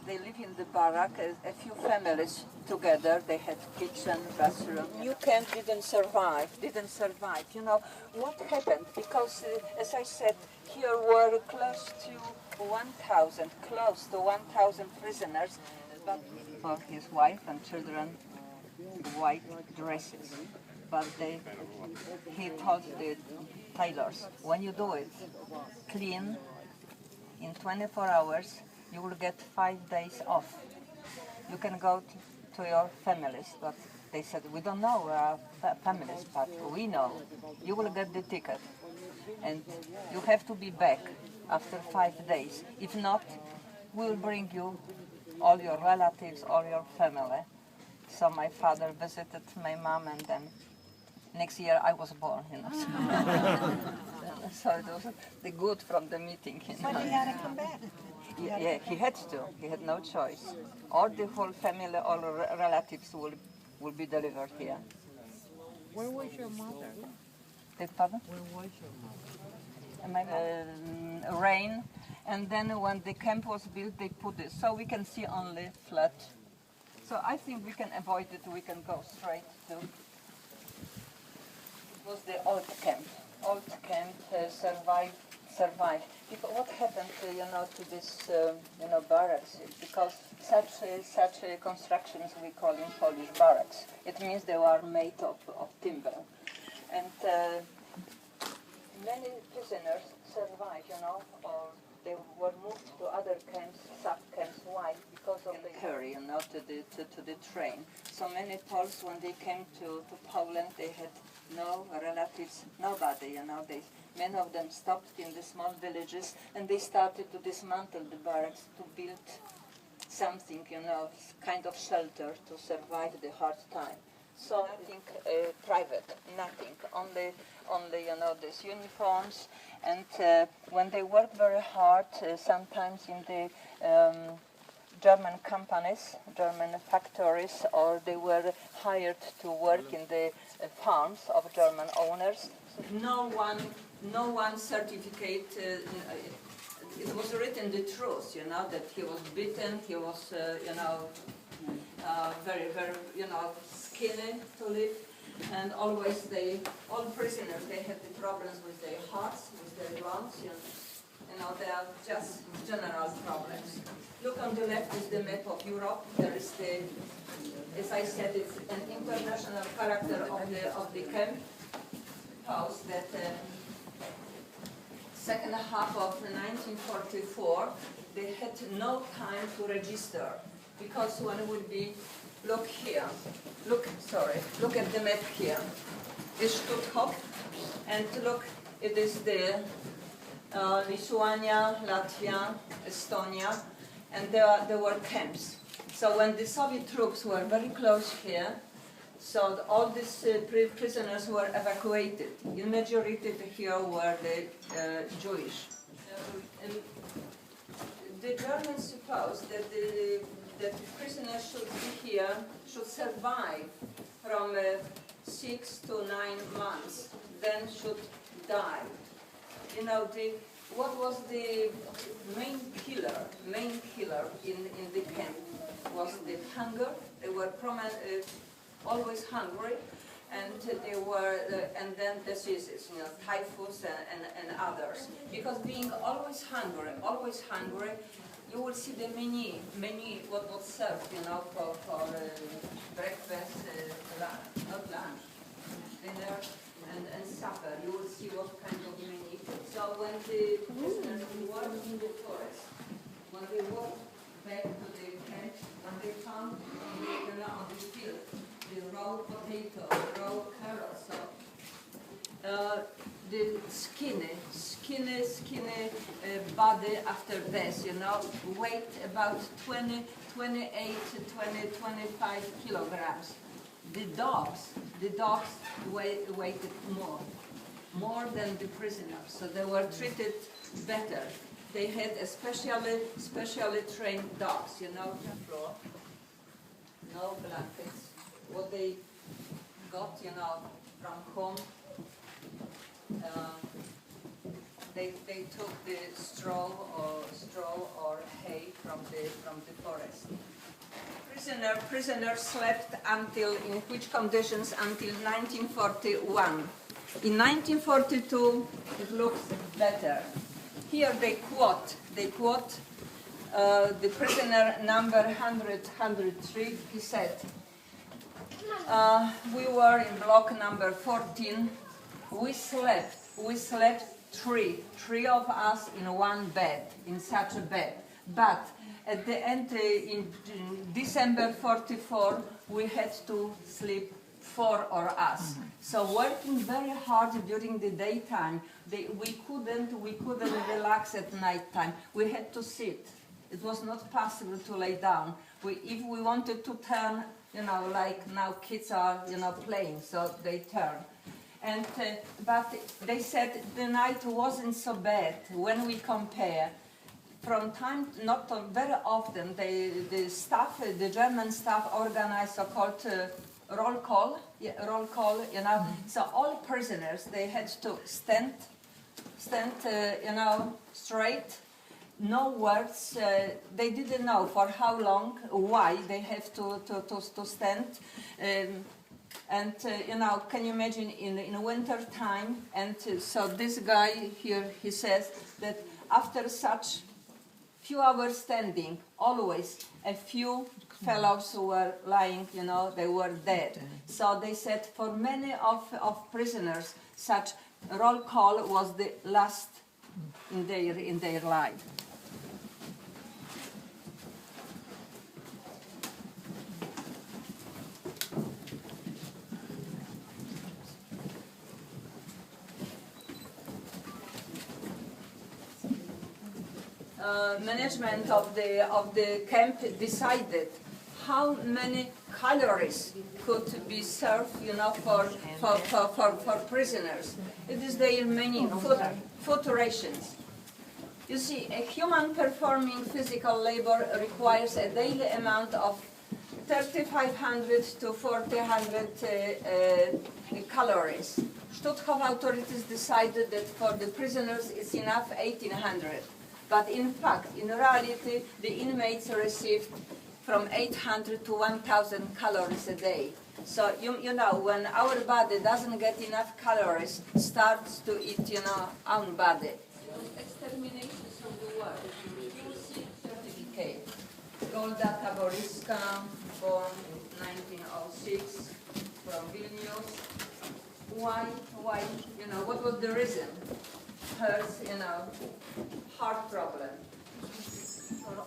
live in the barrack, a few families together. They had kitchen, bathroom. New camp didn't survive. You know what happened? Because, as I said, here were close to 1,000 prisoners. But for his wife and children, white dresses. But he told the tailors, when you do it clean in 24 hours, you will get 5 days off. You can go to your families. But they said, we don't know our families, but we know. You will get the ticket. And you have to be back after 5 days. If not, we'll bring you all your relatives, all your family. So my father visited my mom, and then next year I was born, you know. So it was the good from the meeting. You know. So he had to come back. Yeah, he had to. He had no choice. All the whole family, all relatives will be delivered here. Where was your mother? Pardon? Where was your mother? My rain, and then when the camp was built, they put it so we can see only flat. So I think we can avoid it. We can go straight to. It was the old camp. Old camp survived. Because what happened, to this, barracks? Because such constructions we call in Polish barracks. It means they were made of timber, and many prisoners survived, or they were moved to other camps, sub-camps. Why? Because of the hurry, to the train. So many Poles, when they came to Poland, they had no relatives, nobody, many of them stopped in the small villages, and they started to dismantle the barracks to build something, kind of shelter to survive the hard time. So nothing private, nothing, only these uniforms. And when they work very hard, sometimes in the German companies, German factories, or they were hired to work in the farms of German owners. No one certificate. It was written the truth, that he was beaten, he was, very, very, skinny to live, and always all prisoners, they had the problems with their hearts, with their lungs, they are just general problems. Look on the left is the map of Europe. There is as I said, it's an international character of the camp house that second half of 1944, they had no time to register, because one would be, look here, look at the map here. It's Stuttgart, and look, it is the Lithuania, Latvia, Estonia, and there were camps. So when the Soviet troops were very close here, so all these prisoners were evacuated. The majority here were the Jewish. The Germans supposed that the prisoners should be here, should survive from 6 to 9 months, then should die. What was the main killer in the camp was the hunger. They were always hungry, and they were, and then diseases, typhus and others. Because being always hungry, you will see the menu what was served, for breakfast, lunch, dinner, and supper. You will see what kind of menu. So when the prisoners were in the forest, when they walked back to the camp, when they found on the field the raw potato, raw carrots, the skinny body after death, weight about 28 to 25 kilograms. The dogs weighted more than the prisoners, so they were treated better. They had especially trained dogs, no blankets. What they got, from home, they took the straw or hay from the forest. Prisoners slept until, in which conditions, until 1941. In 1942, it looks better. Here they quote the prisoner number 103. He said, we were in block number 14. We slept three of us in one bed, in such a bed. But at the end, in December 44, we had to sleep 4 of us. So working very hard during the daytime, we couldn't relax at night time. We had to sit. It was not possible to lay down. If we wanted to turn, like now kids are, playing, so they turn. And but they said the night wasn't so bad when we compare. From time, not very often, the German staff organized so-called roll call, So all prisoners, they had to stand, straight, no words. They didn't know for how long, why they have to stand. And can you imagine in winter time? And so this guy here, he says that after such few hours standing, always a few fellows who were lying, they were dead. So they said for many of prisoners, such roll call was the last in their life. Management of the camp decided how many calories could be served, for prisoners. It is their menu, food rations. You see, a human performing physical labor requires a daily amount of 3,500 to 4,000 calories. Stutthof authorities decided that for the prisoners it's enough 1,800. But in fact, in reality, the inmates received from 800 to 1,000 calories a day. So, when our body doesn't get enough calories, starts to eat, own body. Exterminations of the world. You see certificate. Golda Taborska, born in 1906, from Vilnius. Why, what was the reason? Hers, heart problem,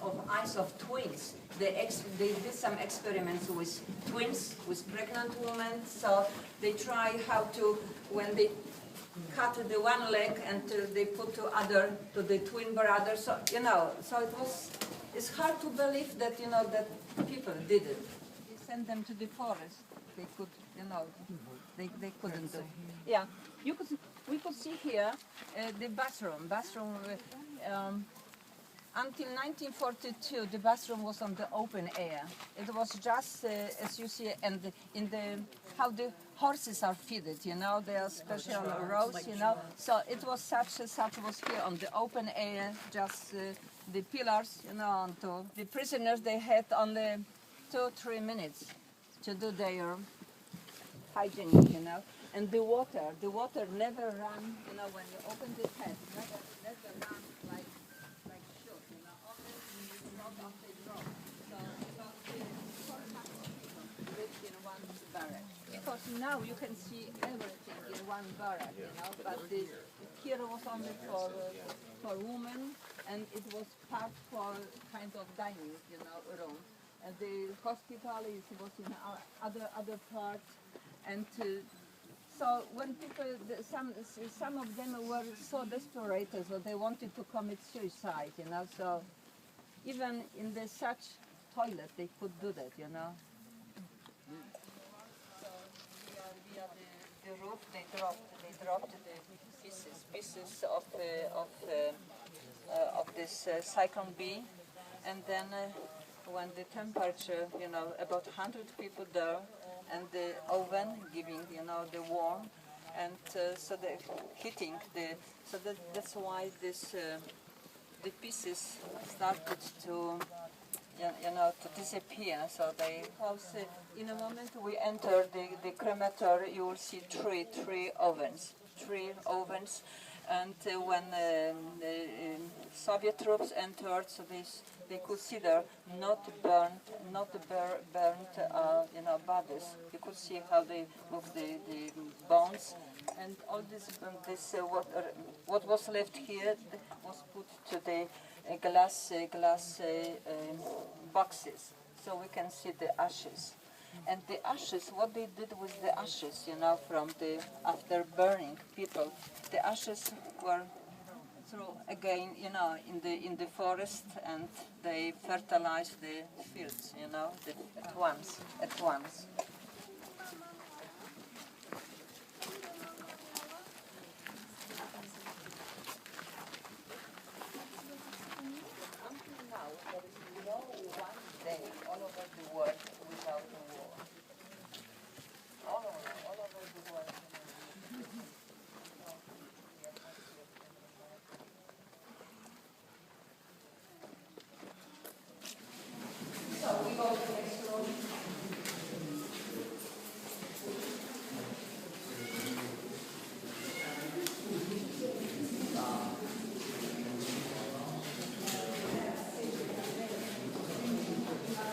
of eyes of twins. They did some experiments with twins, with pregnant women. So they try how to, when they cut the one leg and they put to the twin brother. So it's hard to believe that that people did it. They sent them to the forest. They could, they couldn't do. Yeah, we could see here the bathroom. Until 1942, the bathroom was on the open air. It was just, as you see, and how the horses are fed, they are special rows, So it was such was here on the open air, just the pillars, onto the prisoners. They had only 2-3 minutes to do their hygiene, And the water never ran, when you open the tap, never ran like should, only not after drop. So about 400 people lived in one barrack. Because now you can see everything in one barrack, but here was only for women, and it was part for kind of dining, room. And the hospital was in other parts, and so when people, some of them were so desperate, so they wanted to commit suicide, So even in such toilet, they could do that, So via the roof, they dropped the pieces of this Cyclone B, and then when the temperature, about 100 people there, and the oven giving, the warm, and so the heating, that's why this the pieces started to to disappear. So they also, in a moment we enter the crematorium, you will see three ovens, and when the Soviet troops entered, so they could see there not burnt bodies. You could see how they moved the bones, and all this what was left here was put to the glass boxes, so we can see the ashes. And the ashes, what they did with the ashes, from the after burning people, the ashes were through again, in the forest, and they fertilized the fields, at once. Until now, there is no one day all over the world without a war. All over the world. So we go to the next room.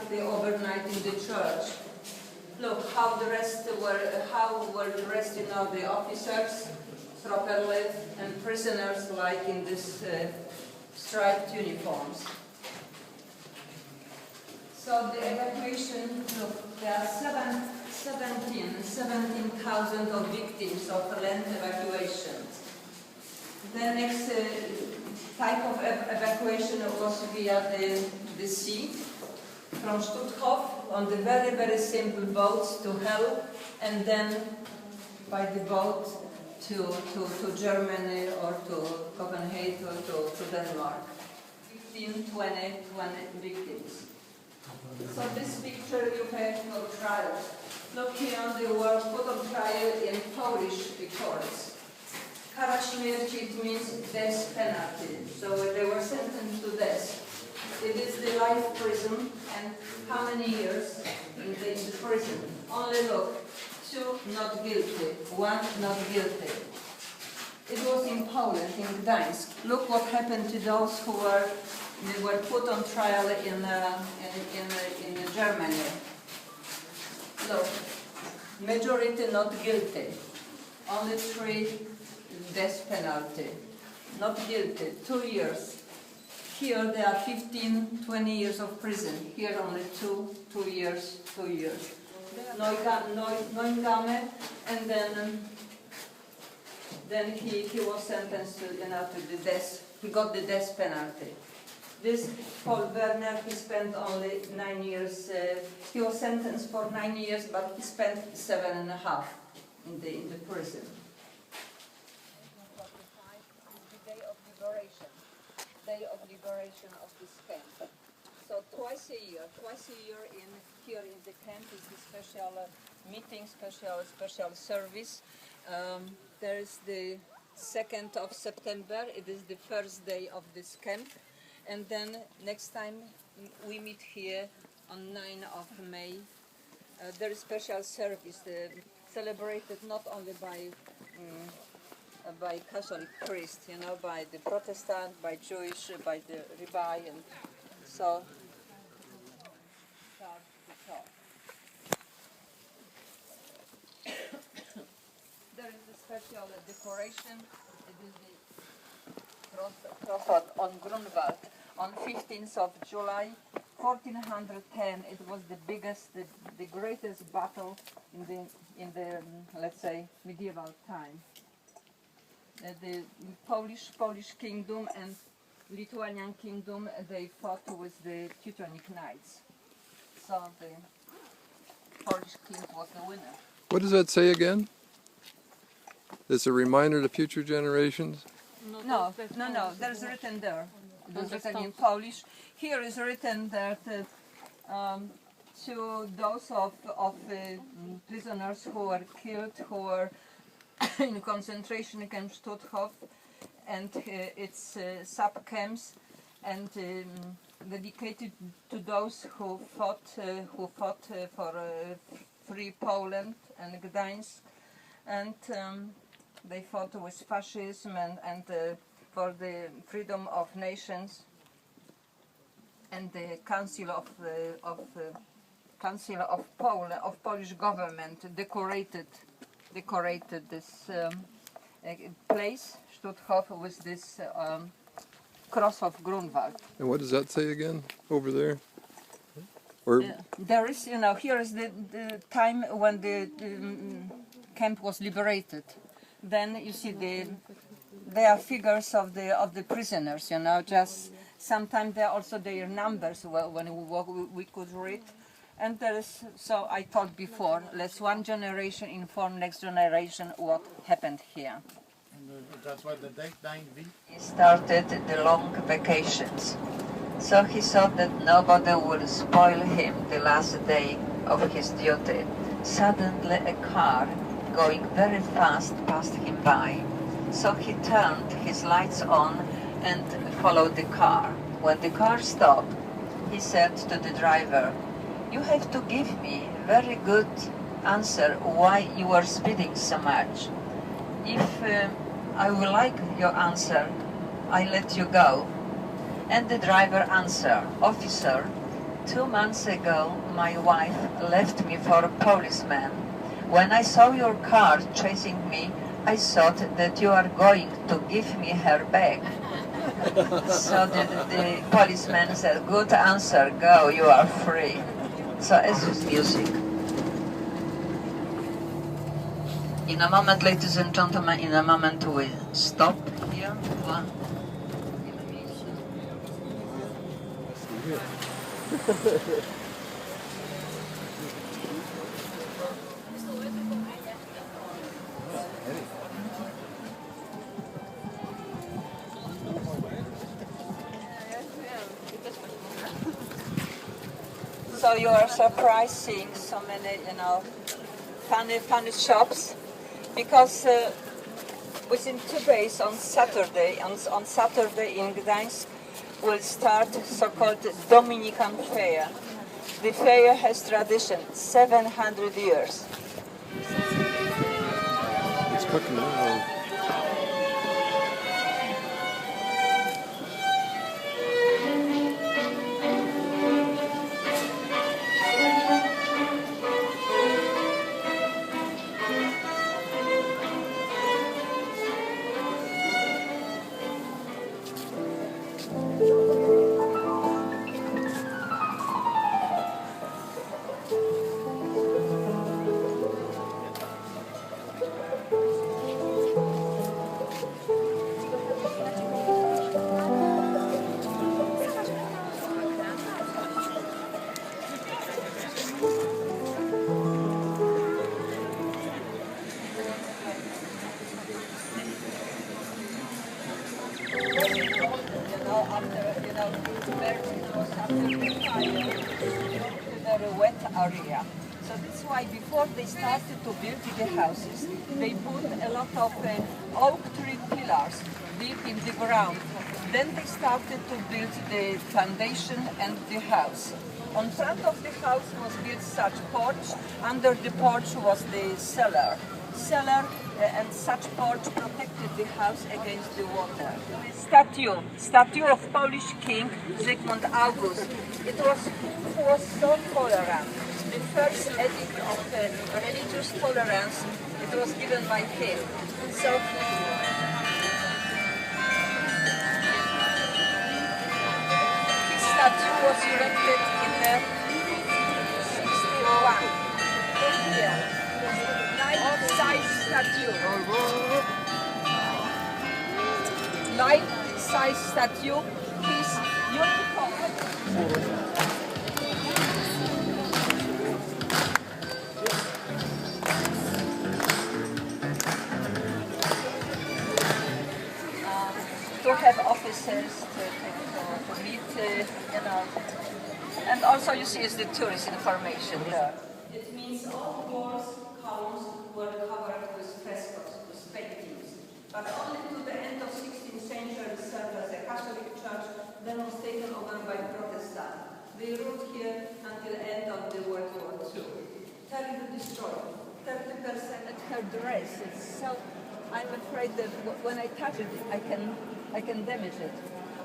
They overnight in the church. Look how the rest were dressed, the officers properly, and prisoners like in this striped uniforms. So the evacuation, look, there are 17,000 of victims of land evacuations. The next type of evacuation was via the sea, from Stutthof on the very, very simple boats to Hell, and then by the boat to Germany or to Copenhagen or to Denmark. 15, 20 victims. So this picture you have for trial. Look here, they were put on trial in Polish courts. Kara śmierci, it means death penalty. So they were sentenced to death. It is the life prison, and how many years in the prison? Only look, 2 not guilty, 1 not guilty. It was in Poland, in Gdańsk. Look what happened to those who were put on trial in Germany. Look, majority not guilty, only 3 death penalty. Not guilty, 2 years. Here there are 15, 20 years of prison. Here only 2 years. Neugame, and then he was sentenced to the death. He got the death penalty. This Paul Werner, he spent only 9 years. He was sentenced for 9 years, but he spent 7.5 in the prison. Day of liberation of this camp. So twice a year here in the camp is the special meeting, special service. There is the 2nd of September. It is the first day of this camp, and then next time we meet here on 9th of May. There is special service celebrated not only by Catholic priest, by the Protestant, by Jewish, by the Rabbi, and so start to talk. There is a special decoration. It is the cross on Grunwald on 15th of July, 1410. It was the biggest, the greatest battle in the let's say medieval time. The Polish kingdom and Lithuanian kingdom, they fought with the Teutonic Knights. So the Polish king was the winner. What does that say again? It's a reminder to future generations? No. There's written there. There's written in Polish. Here is written that to those of prisoners who were killed, who were in concentration camp Stutthof and its sub-camps, and dedicated to those who fought for free Poland and Gdańsk, and they fought with fascism and for the freedom of nations. And the Council of Polish government decorated this place, Stutthof, with this cross of Grunwald. And what does that say again over there? Or There is, here is the time when the camp was liberated. Then you see there are figures of the prisoners, just sometimes there are also their numbers when we could read. And there is, so I told before, let's one generation inform next generation what happened here. That's why the date 9V. He started the long vacations, so he thought that nobody will spoil him the last day of his duty. Suddenly a car going very fast passed him by, so he turned his lights on and followed the car. When the car stopped, he said to the driver, "You have to give me very good answer why you are speeding so much. If I will like your answer, I let you go." And the driver answered, "Officer, 2 months ago my wife left me for a policeman. When I saw your car chasing me, I thought that you are going to give me her back." So the policeman said, "Good answer, go, you are free." So as with music. In a moment, ladies and gentlemen, in a moment we stop here. So you are surprised seeing so many, funny shops, because within 2 days on Saturday in Gdańsk will start so-called Dominican Fair. The fair has tradition 700 years. it's cooking now. Very wet area. So that's why before they started to build the houses, they put a lot of oak tree pillars deep in the ground. Then they started to build the foundation and the house. On front of the house was built such porch. Under the porch was the cellar. And such porch protected the house against the water. Statue of Polish King Zygmunt August. It was so tolerant. The first edict of religious tolerance, it was given by him. So his statue was erected in the 61. Here. Life-size statue. Life-size statue. His uniform. To have officers to meet, And also you see is the tourist information there. It means all the walls, columns were covered with frescoes, with paintings. But only to the end of 16th century served as a Catholic church, then was taken over by Protestants. They ruled here until the end of the World War II. Terribly destroyed. 30% at her dress. It's so, I'm afraid that when I touch it, I can damage it.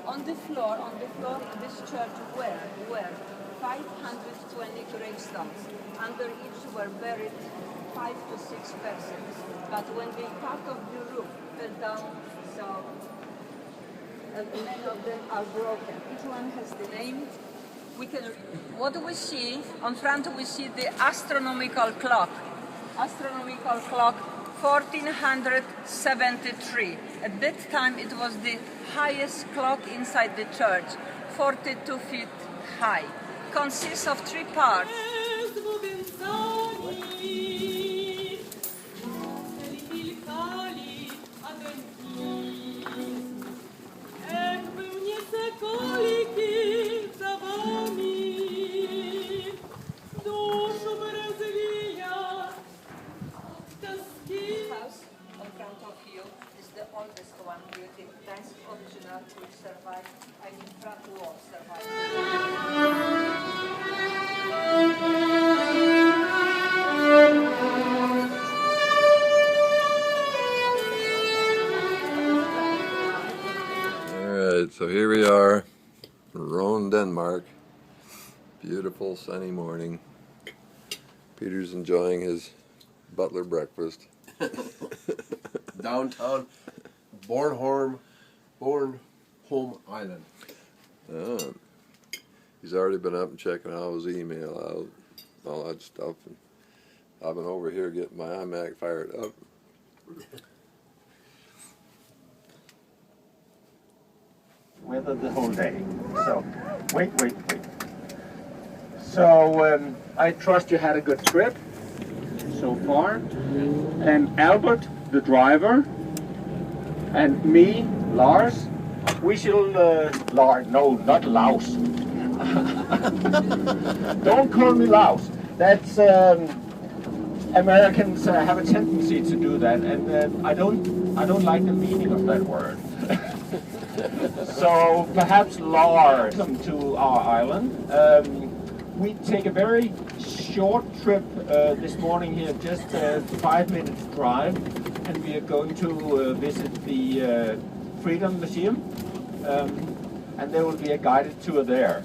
On the floor in this church were 520 gravestones. Under each were buried 5 to 6 persons. But when the part of the roof fell down, so many of them are broken. Each one has the name. What do we see? On front we see the astronomical clock. Astronomical clock 1473. At that time it was the highest clock inside the church, 42 feet high. Consists of 3 parts. House in front of you is the oldest one here, the nice original which survived, I mean front wall survived. Alright, so here we are, Rome, Denmark. Beautiful sunny morning. Peter's enjoying his butler breakfast. Downtown Bornholm Island. Oh, he's already been up and checking out his email out, all that stuff. And I've been over here getting my iMac fired up. Weather the whole day. So, wait. So, I trust you had a good trip so far. And Albert, the driver, and me, Lars, we shall, Lars, no, not Laos. Don't call me Laos. That's, Americans have a tendency to do that, and I don't like the meaning of that word. So perhaps Lars, come to our island. We take a very short trip this morning here, just 5 minutes drive, and we are going to visit the Freedom Museum, and there will be a guided tour there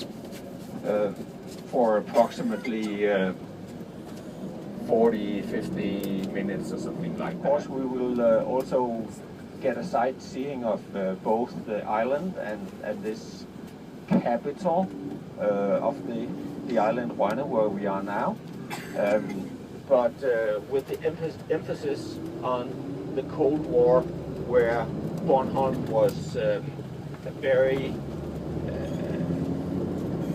for approximately 40-50 minutes or something like that. Of course, we will also get a sightseeing of both the island and this capital of the island Rønne, where we are now, but with the emphasis on the Cold War, where Bornholm was a very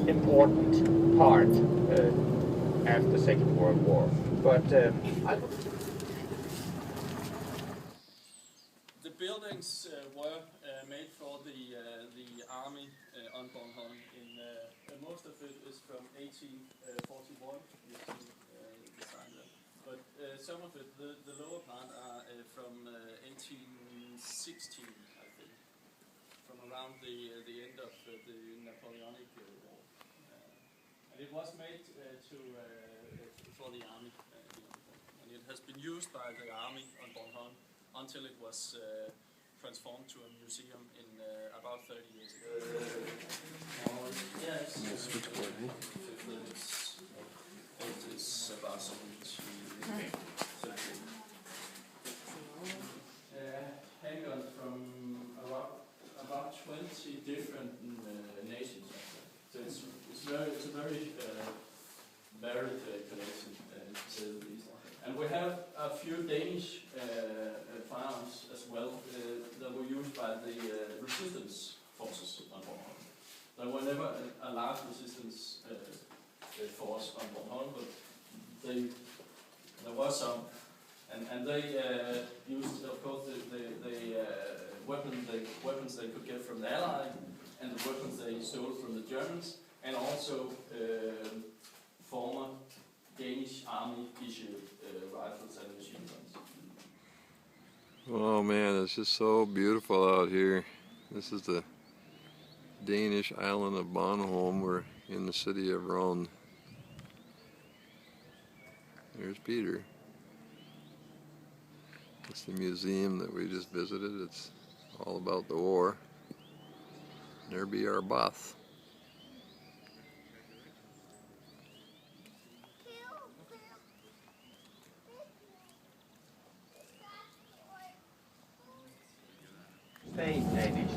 important part after the Second World War. But the buildings were made for the army on Bornholm. Most of it is from 1841. You see the sign there. But some of it, the lower part, are from 1816, I think, from around the end of the Napoleonic War. And it was made for the army. And it has been used by the army on Bornholm until it was transformed to a museum in about 30 years ago. Yes. It's about 70. Handguns from about 20 different nations. So it's a very varied collection, to say the least. And we have a few Danish firearms as well that were used by the resistance forces on Bornholm. There were never a large resistance force on Bornholm, but there was some, and they used, of course, the weapons they could get from the Allies and the weapons they stole from the Germans, and also former Danish Army issued rifles and machine guns. Oh man, it's just so beautiful out here. This is the Danish island of Bornholm. We're in the city of Rhone. There's Peter. It's the museum that we just visited. It's all about the war. There be our bath. Stay Danish.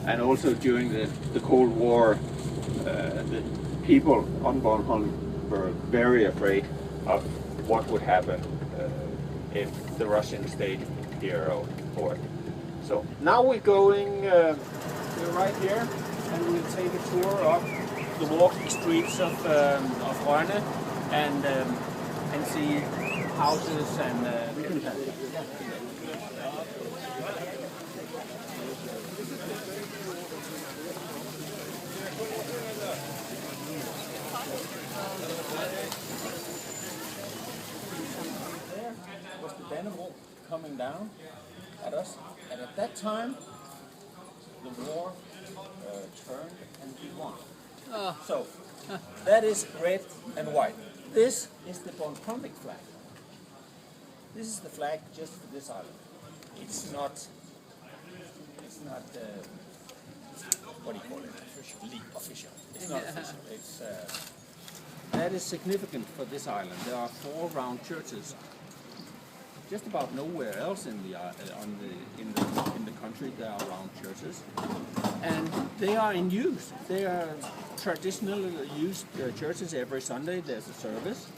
And also during the Cold War, the people on Bornholm were very afraid of what would happen if the Russians stayed here or. So now we're going, we're right here, and we'll take a tour of the walking streets of Rønne and see houses and was the Dannebrog coming down at us, and at that time the war turned and we won. So that is red and white. This is the Bornholmic flag. This is the flag just for this island. It's not what do you call it? Official. It's not official. It's that is significant for this island. There are 4 round churches. Just about nowhere else in the country there are round churches, and they are in use. They are traditionally used churches. Every Sunday there's a service,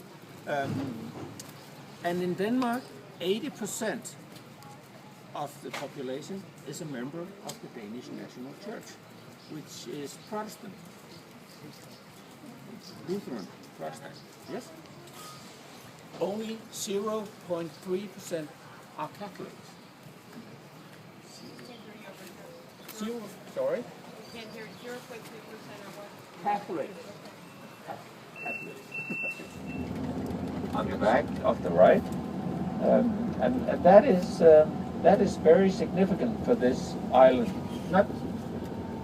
and in Denmark, 80% of the population is a member of the Danish National Church, which is Protestant, Lutheran Protestant. Yes. Only 0.3% are Catholics. Sorry? Can't hear 0.3% or what? Catholic. On the back of the right, and that is very significant for this island.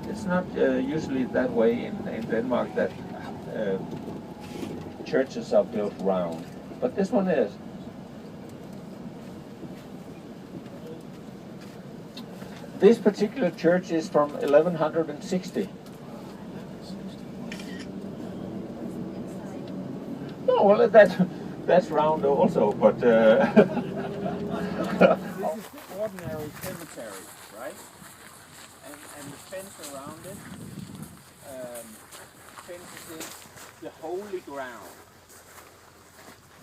It's not usually that way in Denmark that churches are built round. But this one is. This particular church is from 1160. No, well, that's round also, but ordinary cemetery, right? And the fence around it, fences in the holy ground.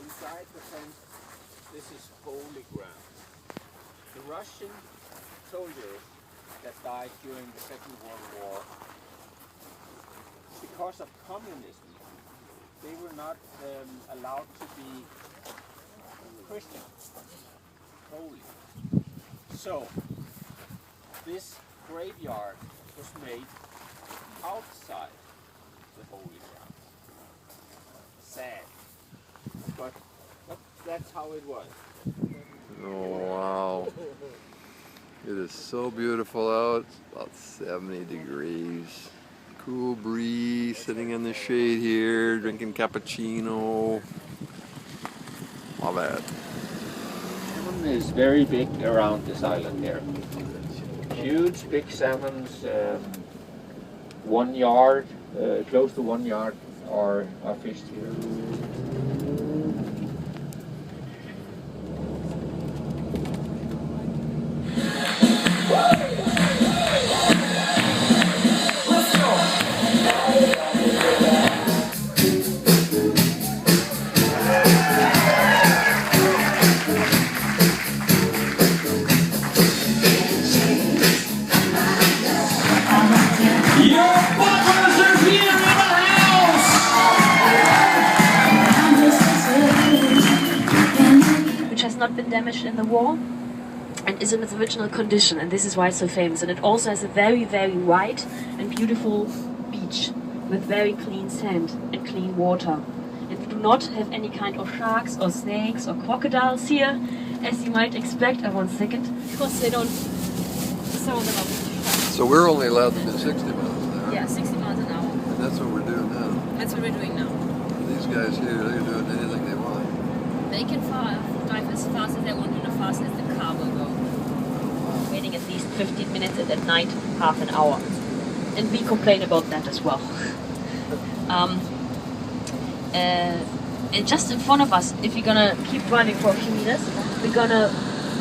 Inside the fence, this is holy ground. The Russian soldiers that died during the Second World War, because of communism, they were not allowed to be Christian, holy. So, this graveyard was made outside the holy ground. Sad. But that's how it was. Oh wow. It is so beautiful out. It's about 70 degrees. Cool breeze, sitting in the shade here, drinking cappuccino. Love it. Salmon is very big around this island here. Huge big salmons, 1 yard, close to 1 yard are fished here. Which has not been damaged in the war. and is in its original condition, and this is why it's so famous. And it also has a very, very wide and beautiful beach with very clean sand and clean water. And we do not have any kind of sharks or snakes or crocodiles here, as you might expect. One second, because they don't throw them up. So we're only allowed to do 60 miles an hour. Yeah, 60 miles an hour. And that's what we're doing now. That's what we're doing now. These guys here, they're doing anything they want. They can drive as fast as they want and as fast as the car will go. Waiting at least 15 minutes and at night half an hour. And we complain about that as well. And just in front of us, if you're gonna keep driving for a few meters, we're gonna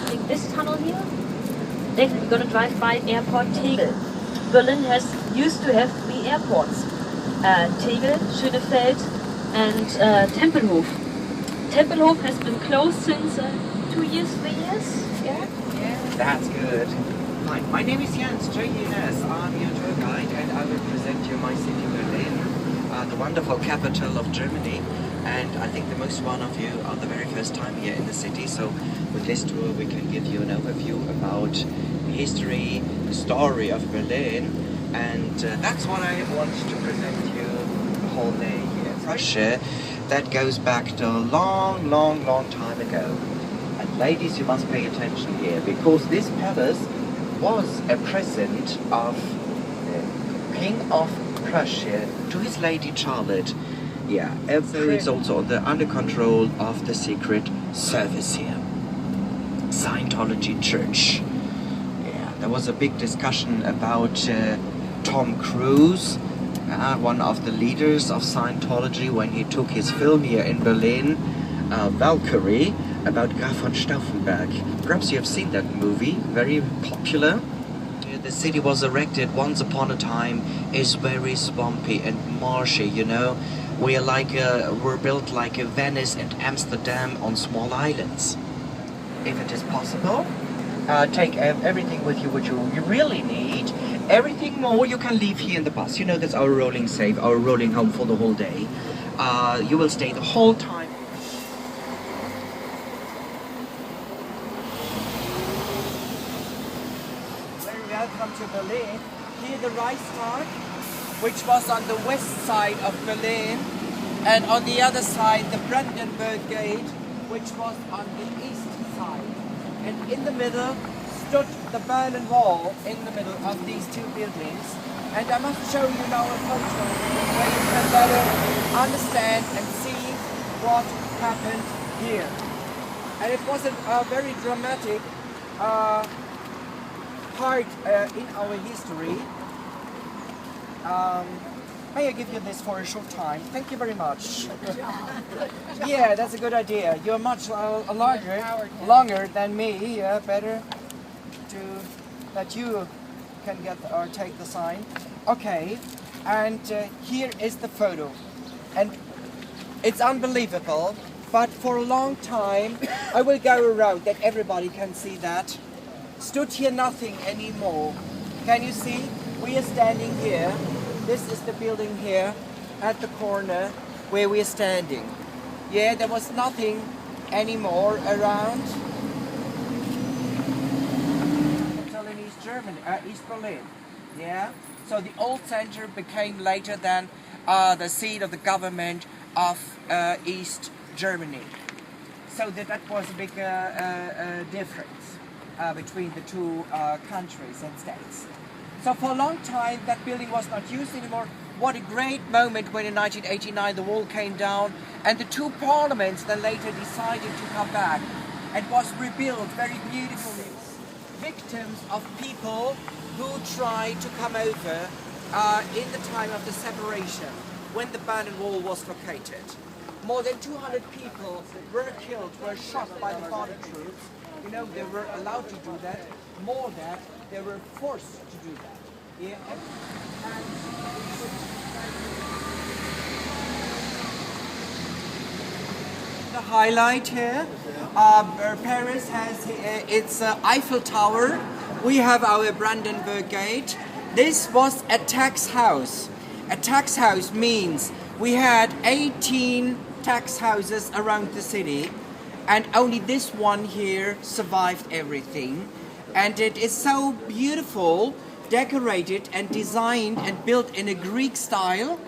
take this tunnel here. Then we're gonna drive by airport Tegel. Berlin used to have 3 airports. Tegel, Schönefeld and Tempelhof. Tempelhof has been closed since 2 years, 3 years? Yeah? That's good. Hi, my name is Jens, J-E-N-S. I'm your tour guide and I will present you my city, Berlin, the wonderful capital of Germany. And I think the most one of you are the very first time here in the city, so with this tour we can give you an overview about history, the story of Berlin, and that's what I want to present you the whole day here. Prussia, that goes back to a long, long, long time ago. And ladies, you must pay attention here, because this palace was a present of the King of Prussia to his lady Charlotte. Yeah, and so it's also under control of the Secret Service here. Scientology Church. Yeah, there was a big discussion about Tom Cruise, one of the leaders of Scientology, when he took his film here in Berlin, Valkyrie, about Graf von Stauffenberg. Perhaps you have seen that movie, very popular. The city was erected once upon a time, is very swampy and marshy, you know. We're built like a Venice and Amsterdam on small islands. If it is possible, take everything with you which you really need. Everything more you can leave here in the bus. You know, that's our rolling safe, our rolling home for the whole day. You will stay the whole time. Very welcome to Berlin. Here the Reichstag, which was on the west side of Berlin, and on the other side the Brandenburg Gate, which was on the east side. And in the middle stood the Berlin Wall, in the middle of these two buildings. And I must show you now a photo where you can better understand and see what happened here. And it was a very dramatic part in our history. May I give you this for a short time? Thank you very much. Yeah, that's a good idea. You're much longer than me. Yeah, better that you can get or take the sign. Okay, and here is the photo. And it's unbelievable, but for a long time, I will go around that everybody can see that. Stood here nothing anymore. Can you see? We are standing here. This is the building here at the corner where we are standing. Yeah, there was nothing anymore around. In East Germany, East Berlin. Yeah. So the old center became later than the seat of the government of East Germany. So that was a big difference between the two countries and states. So for a long time that building was not used anymore. What a great moment when in 1989 the wall came down and the two parliaments then later decided to come back and was rebuilt very beautifully. Victims of people who tried to come over in the time of the separation when the Berlin Wall was located. More than 200 people were killed, were shot by the party troops. You know, they were allowed to do that. More than that, they were forced to do that. Yeah. The highlight here, Paris has its Eiffel Tower. We have our Brandenburg Gate. This was a tax house. A tax house means we had 18 tax houses around the city, and only this one here survived everything. And it is so beautiful, decorated and designed and built in a Greek style.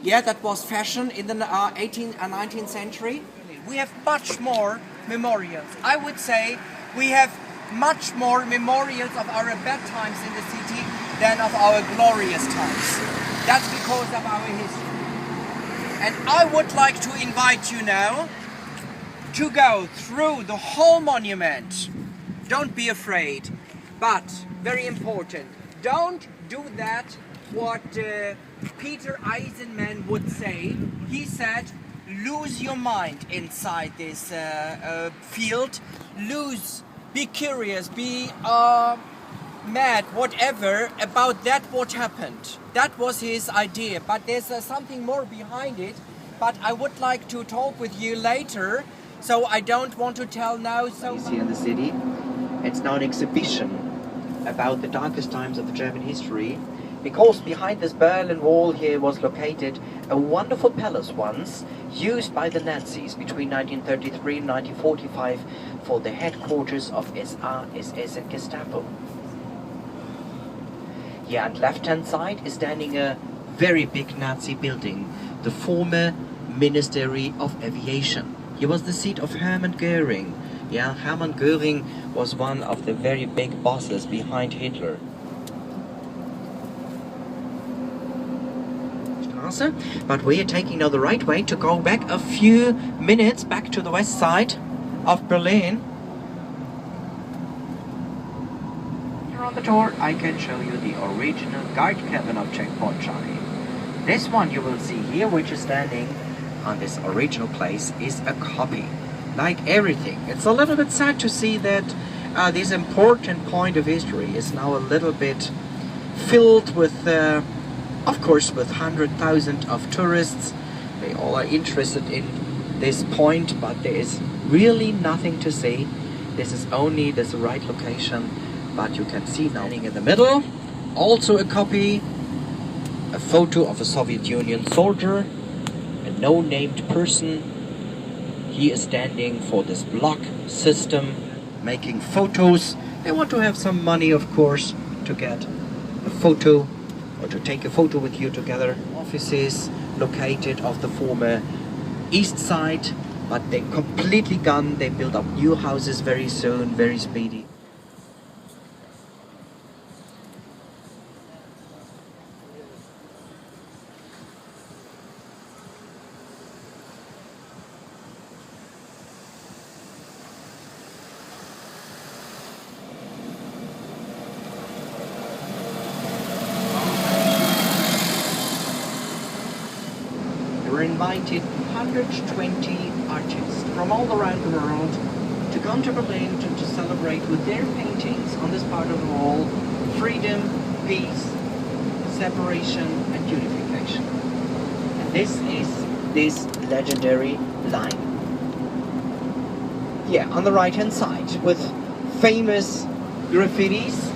Yeah, that was fashion in the 18th and 19th century. We have much more memorials. I would say we have much more memorials of our bad times in the city than of our glorious times. That's because of our history. And I would like to invite you now to go through the whole monument. Don't be afraid, but very important, don't do that what Peter Eisenman would say. He said, lose your mind inside this field, be curious, be mad, whatever, about that what happened. That was his idea, but there's something more behind it, but I would like to talk with you later, so I don't want to tell now so much. Here in the city, it's now an exhibition about the darkest times of the German history, because behind this Berlin Wall here was located a wonderful palace once, used by the Nazis between 1933 and 1945 for the headquarters of SA, SS and Gestapo. Here on left-hand side is standing a very big Nazi building, the former Ministry of Aviation. Here was the seat of Hermann Göring. Yeah, Hermann Göring was one of the very big bosses behind Hitler. But we are taking now the right way to go back a few minutes back to the west side of Berlin. Here on the tour I can show you the original guard cabin of Checkpoint Charlie. This one you will see here, which is standing on this original place, is a copy. Like everything. It's a little bit sad to see that this important point of history is now a little bit filled with of course with 100,000 of tourists. They all are interested in this point, but there is really nothing to see. This is only this right location, but you can see now in the middle also a copy, a photo of a Soviet Union soldier, a no-named person. He is standing for this block system, making photos. They want to have some money, of course, to get a photo or to take a photo with you together. Offices located of the former east side, but they're completely gone. They build up new houses very soon, very speedy. Invited 120 artists from all around the world to come to Berlin to celebrate with their paintings on this part of the wall freedom, peace, separation and unification. And this is this legendary line. Yeah, on the right hand side with famous graffitis.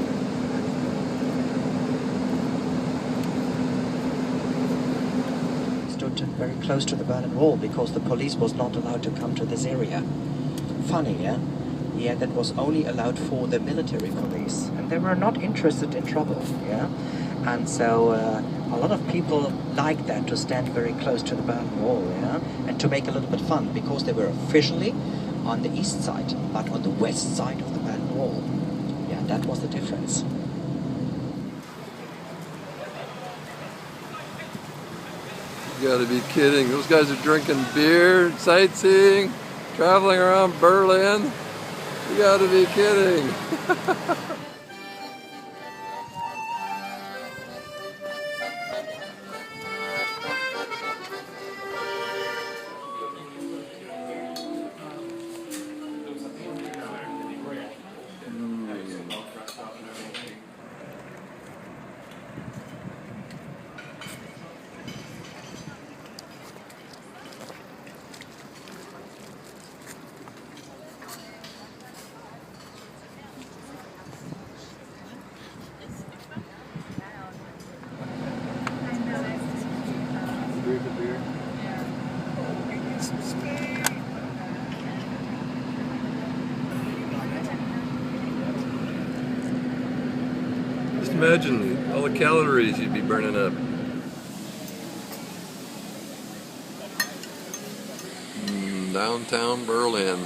Very close to the Berlin Wall because the police was not allowed to come to this area. Funny, yeah? Yeah, that was only allowed for the military police, and they were not interested in trouble, yeah? And so a lot of people like that, to stand very close to the Berlin Wall, yeah? And to make a little bit fun, because they were officially on the east side, but on the west side of the Berlin Wall. Yeah, that was the difference. You gotta be kidding. Those guys are drinking beer, sightseeing, traveling around Berlin. You gotta be kidding. imagine all the calories you'd be burning up. Downtown Berlin.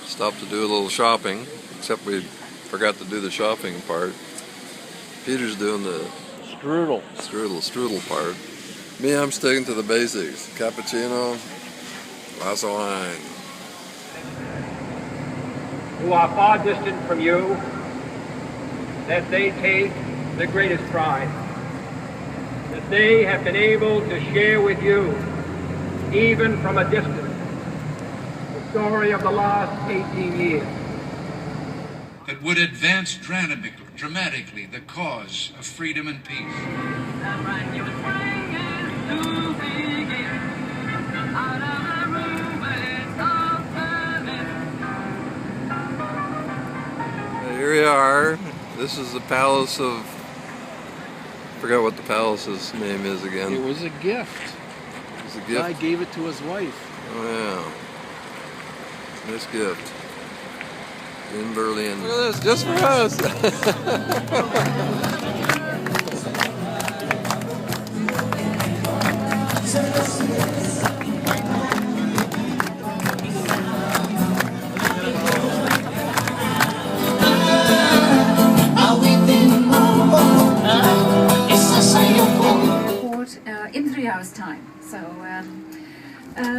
Stopped to do a little shopping, except we forgot to do the shopping part. Peter's doing the strudel part. Me, I'm sticking to the basics. Cappuccino, glass of wine. Who are far distant from you, that they take the greatest pride, that they have been able to share with you, even from a distance, the story of the last 18 years. That would advance dramatically the cause of freedom and peace. Here we are. This is the palace of... I forgot what the palace's name is again. It was a gift. It was a The gift. guy gave it to his wife. Oh yeah. Nice gift. In Berlin. Look at this, just for us. In 3 hours' time. So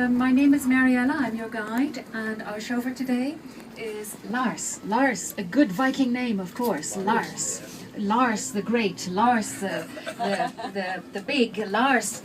my name is Mariella, I'm your guide, and our chauffeur today is Lars. Lars, a good Viking name, of course. Lars. Lars the Great, Lars the big, Lars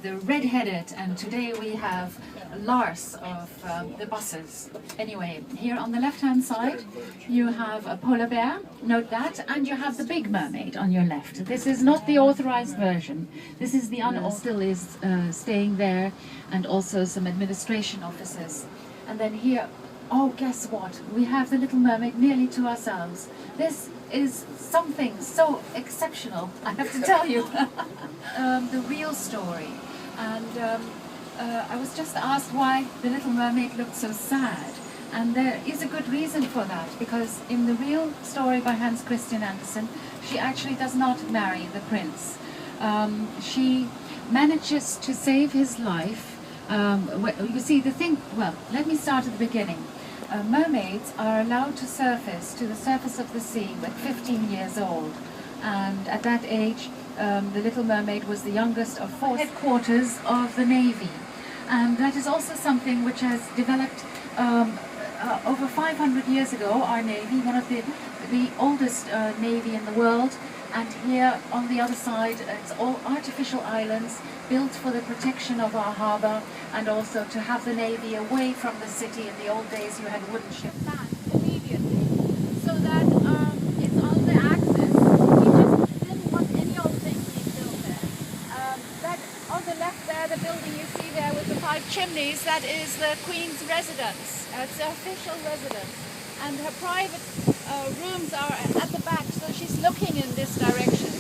the red-headed, and today we have Lars of the buses. Anyway, here on the left-hand side you have a polar bear, note that, and you have the big mermaid on your left. This is not the authorized version. This is the still is staying there, and also some administration officers. And then here, oh, guess what? We have the Little Mermaid nearly to ourselves. This is something so exceptional, I have to tell you. The real story. And I was just asked why the Little Mermaid looked so sad. And there is a good reason for that, because in the real story by Hans Christian Andersen, she actually does not marry the prince. She manages to save his life. You see, the thing, well, let me start at the beginning. Mermaids are allowed to surface to the surface of the sea when 15 years old, and at that age the Little Mermaid was the youngest of 4 headquarters of the Navy, and that is also something which has developed over 500 years ago. Our Navy, one of the oldest Navy in the world, and here on the other side it's all artificial islands built for the protection of our harbour, and also to have the Navy away from the city. In the old days you had wooden ships. Immediately, so that it's on the axis. We just didn't want any old thing being built there. That on the left there, the building you see there with the 5 chimneys, that is the Queen's residence. It's the official residence. And her private rooms are at the back, so she's looking in this direction.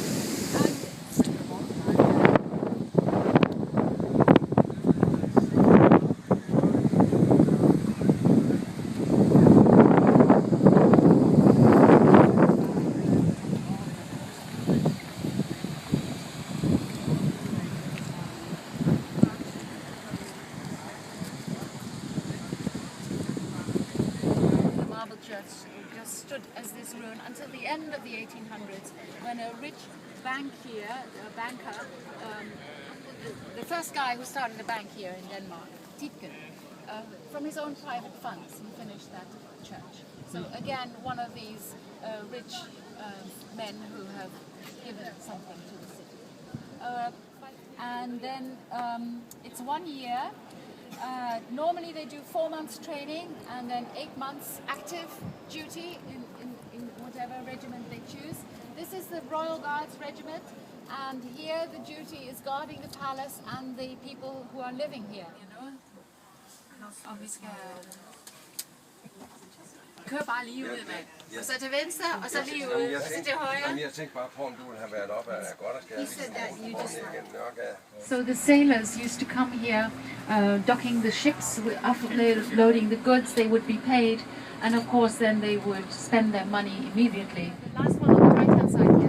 Just stood as this ruin until the end of the 1800s, when a rich banker, the first guy who started a bank here in Denmark, Tietgen, from his own private funds, he finished that church. So again, one of these rich men who have given something to the city. And then it's 1 year. Normally they do 4 months training and then 8 months active duty in whatever regiment they choose. This is the Royal Guards regiment, and here the duty is guarding the palace and the people who are living here. You know? Og vi skal køre bare lige ud, mand. Og så til venstre, og så lige ud, og så til højre. Jeg tænkte bare på, om du ville have været op af godt og So the sailors used to come here, docking the ships. After loading the goods, they would be paid, and of course then they would spend their money immediately. The last one on the right-hand side here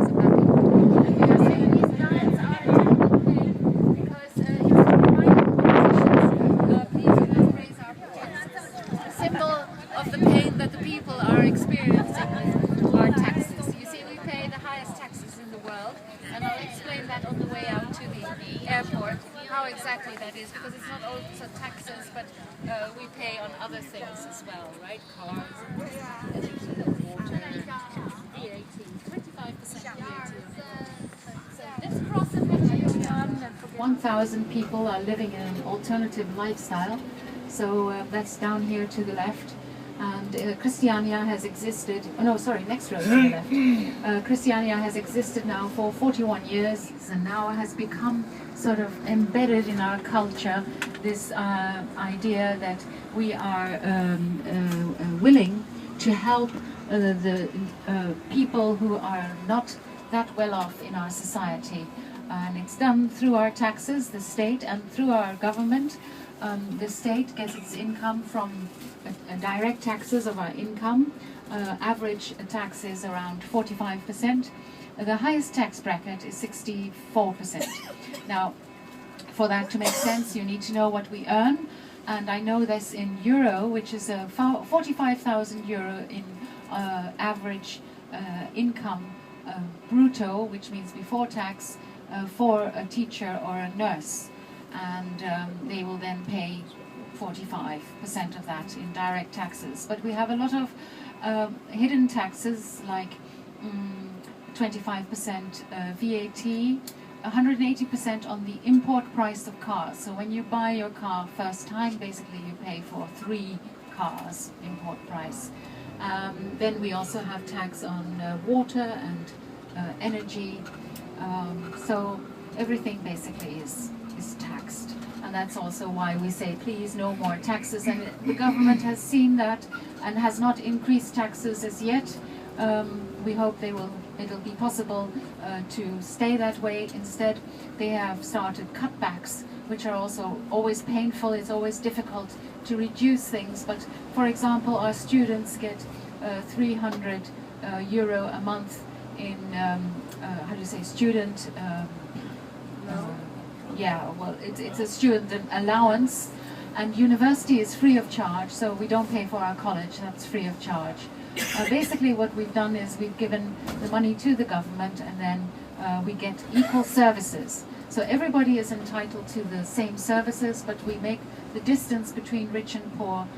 exactly that is, because it's not also taxes, but we pay on other things as well, right? Cars, energy, water, VAT, 25% VAT. So let's cross and have a 1,000 people are living in an alternative lifestyle. So that's down here to the left. And Christiania has existed, oh no, sorry, next row to the left. Christiania has existed now for 41 years and now has become sort of embedded in our culture this idea that we are willing to help the people who are not that well off in our society. And it's done through our taxes, the state, and through our government. The state gets its income from direct taxes of our income. Average tax is around 45%. The highest tax bracket is 64%. Now, for that to make sense, you need to know what we earn. And I know this in euro, which is 45,000 euro in average income brutto, which means before tax, for a teacher or a nurse. And they will then pay 45% of that in direct taxes. But we have a lot of hidden taxes, like 25% VAT, 180% on the import price of cars. So when you buy your car first time, basically you pay for 3 cars, import price. Then we also have tax on water and energy. So everything basically is taxed. And that's also why we say, please, no more taxes. And the government has seen that and has not increased taxes as yet. We hope it'll be possible to stay that way. Instead, they have started cutbacks, which are also always painful. It's always difficult to reduce things. But for example, our students get 300 euro a month in, how do you say, student, yeah, well, it's a student allowance, and university is free of charge, so we don't pay for our college, that's free of charge. Basically what we've done is we've given the money to the government, and then we get equal services. So everybody is entitled to the same services, but we make the distance between rich and poor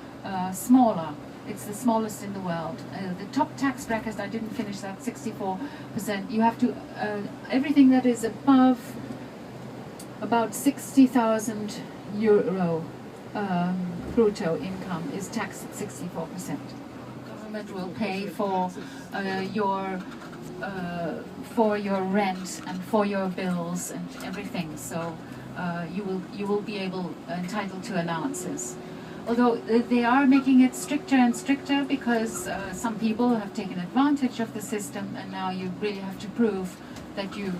smaller. It's the smallest in the world. The top tax bracket, I didn't finish that, 64%. You have to, everything that is above about 60,000 euro brutto income is taxed at 64%. Government will pay for your rent and for your bills and everything. So you will be entitled to allowances. Although they are making it stricter and stricter because some people have taken advantage of the system, and now you really have to prove that you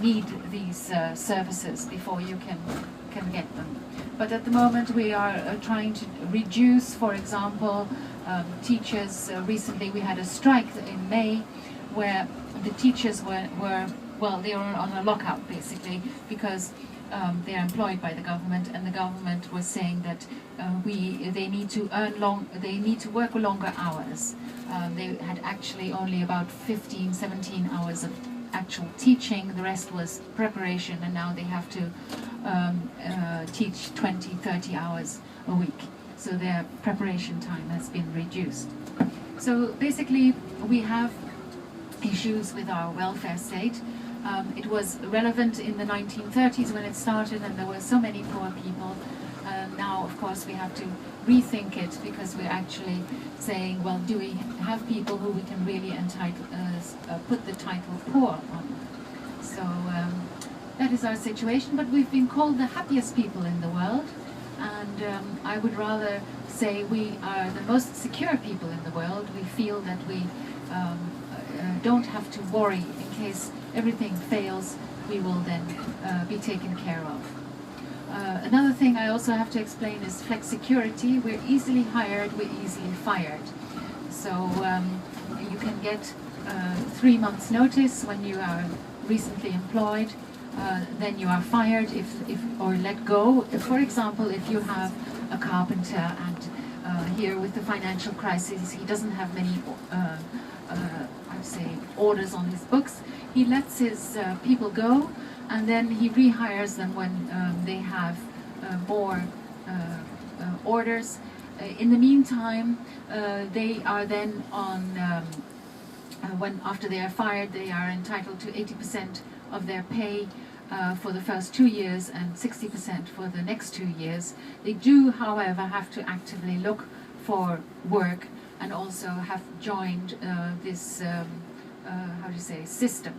need these services before you can get them. But at the moment we are trying to reduce, for example, teachers. Recently we had a strike in May where the teachers were they were on a lockout basically because they are employed by the government, and the government was saying that they need to work longer hours. They had actually only about 17 hours of actual teaching, the rest was preparation, and now they have to teach 20-30 hours a week. So their preparation time has been reduced. So basically we have issues with our welfare state. It was relevant in the 1930s when it started, and there were so many poor people. Now, of course, we have to rethink it because we're actually saying, well, do we have people who we can really put the title poor on? So that is our situation, but we've been called the happiest people in the world, and I would rather say we are the most secure people in the world. We feel that we don't have to worry in case everything fails. We will then be taken care of. Another thing I also have to explain is flexicurity. We're easily hired, we're easily fired. So you can get 3 months notice when you are recently employed. Then you are fired or let go. For example, if you have a carpenter and here with the financial crisis, he doesn't have many orders on his books. He lets his people go, and then he rehires them when they have more orders. In the meantime, they are then on, when after they are fired, they are entitled to 80% of their pay for the first 2 years and 60% for the next 2 years. They do, however, have to actively look for work and also have joined this, how do you say, system.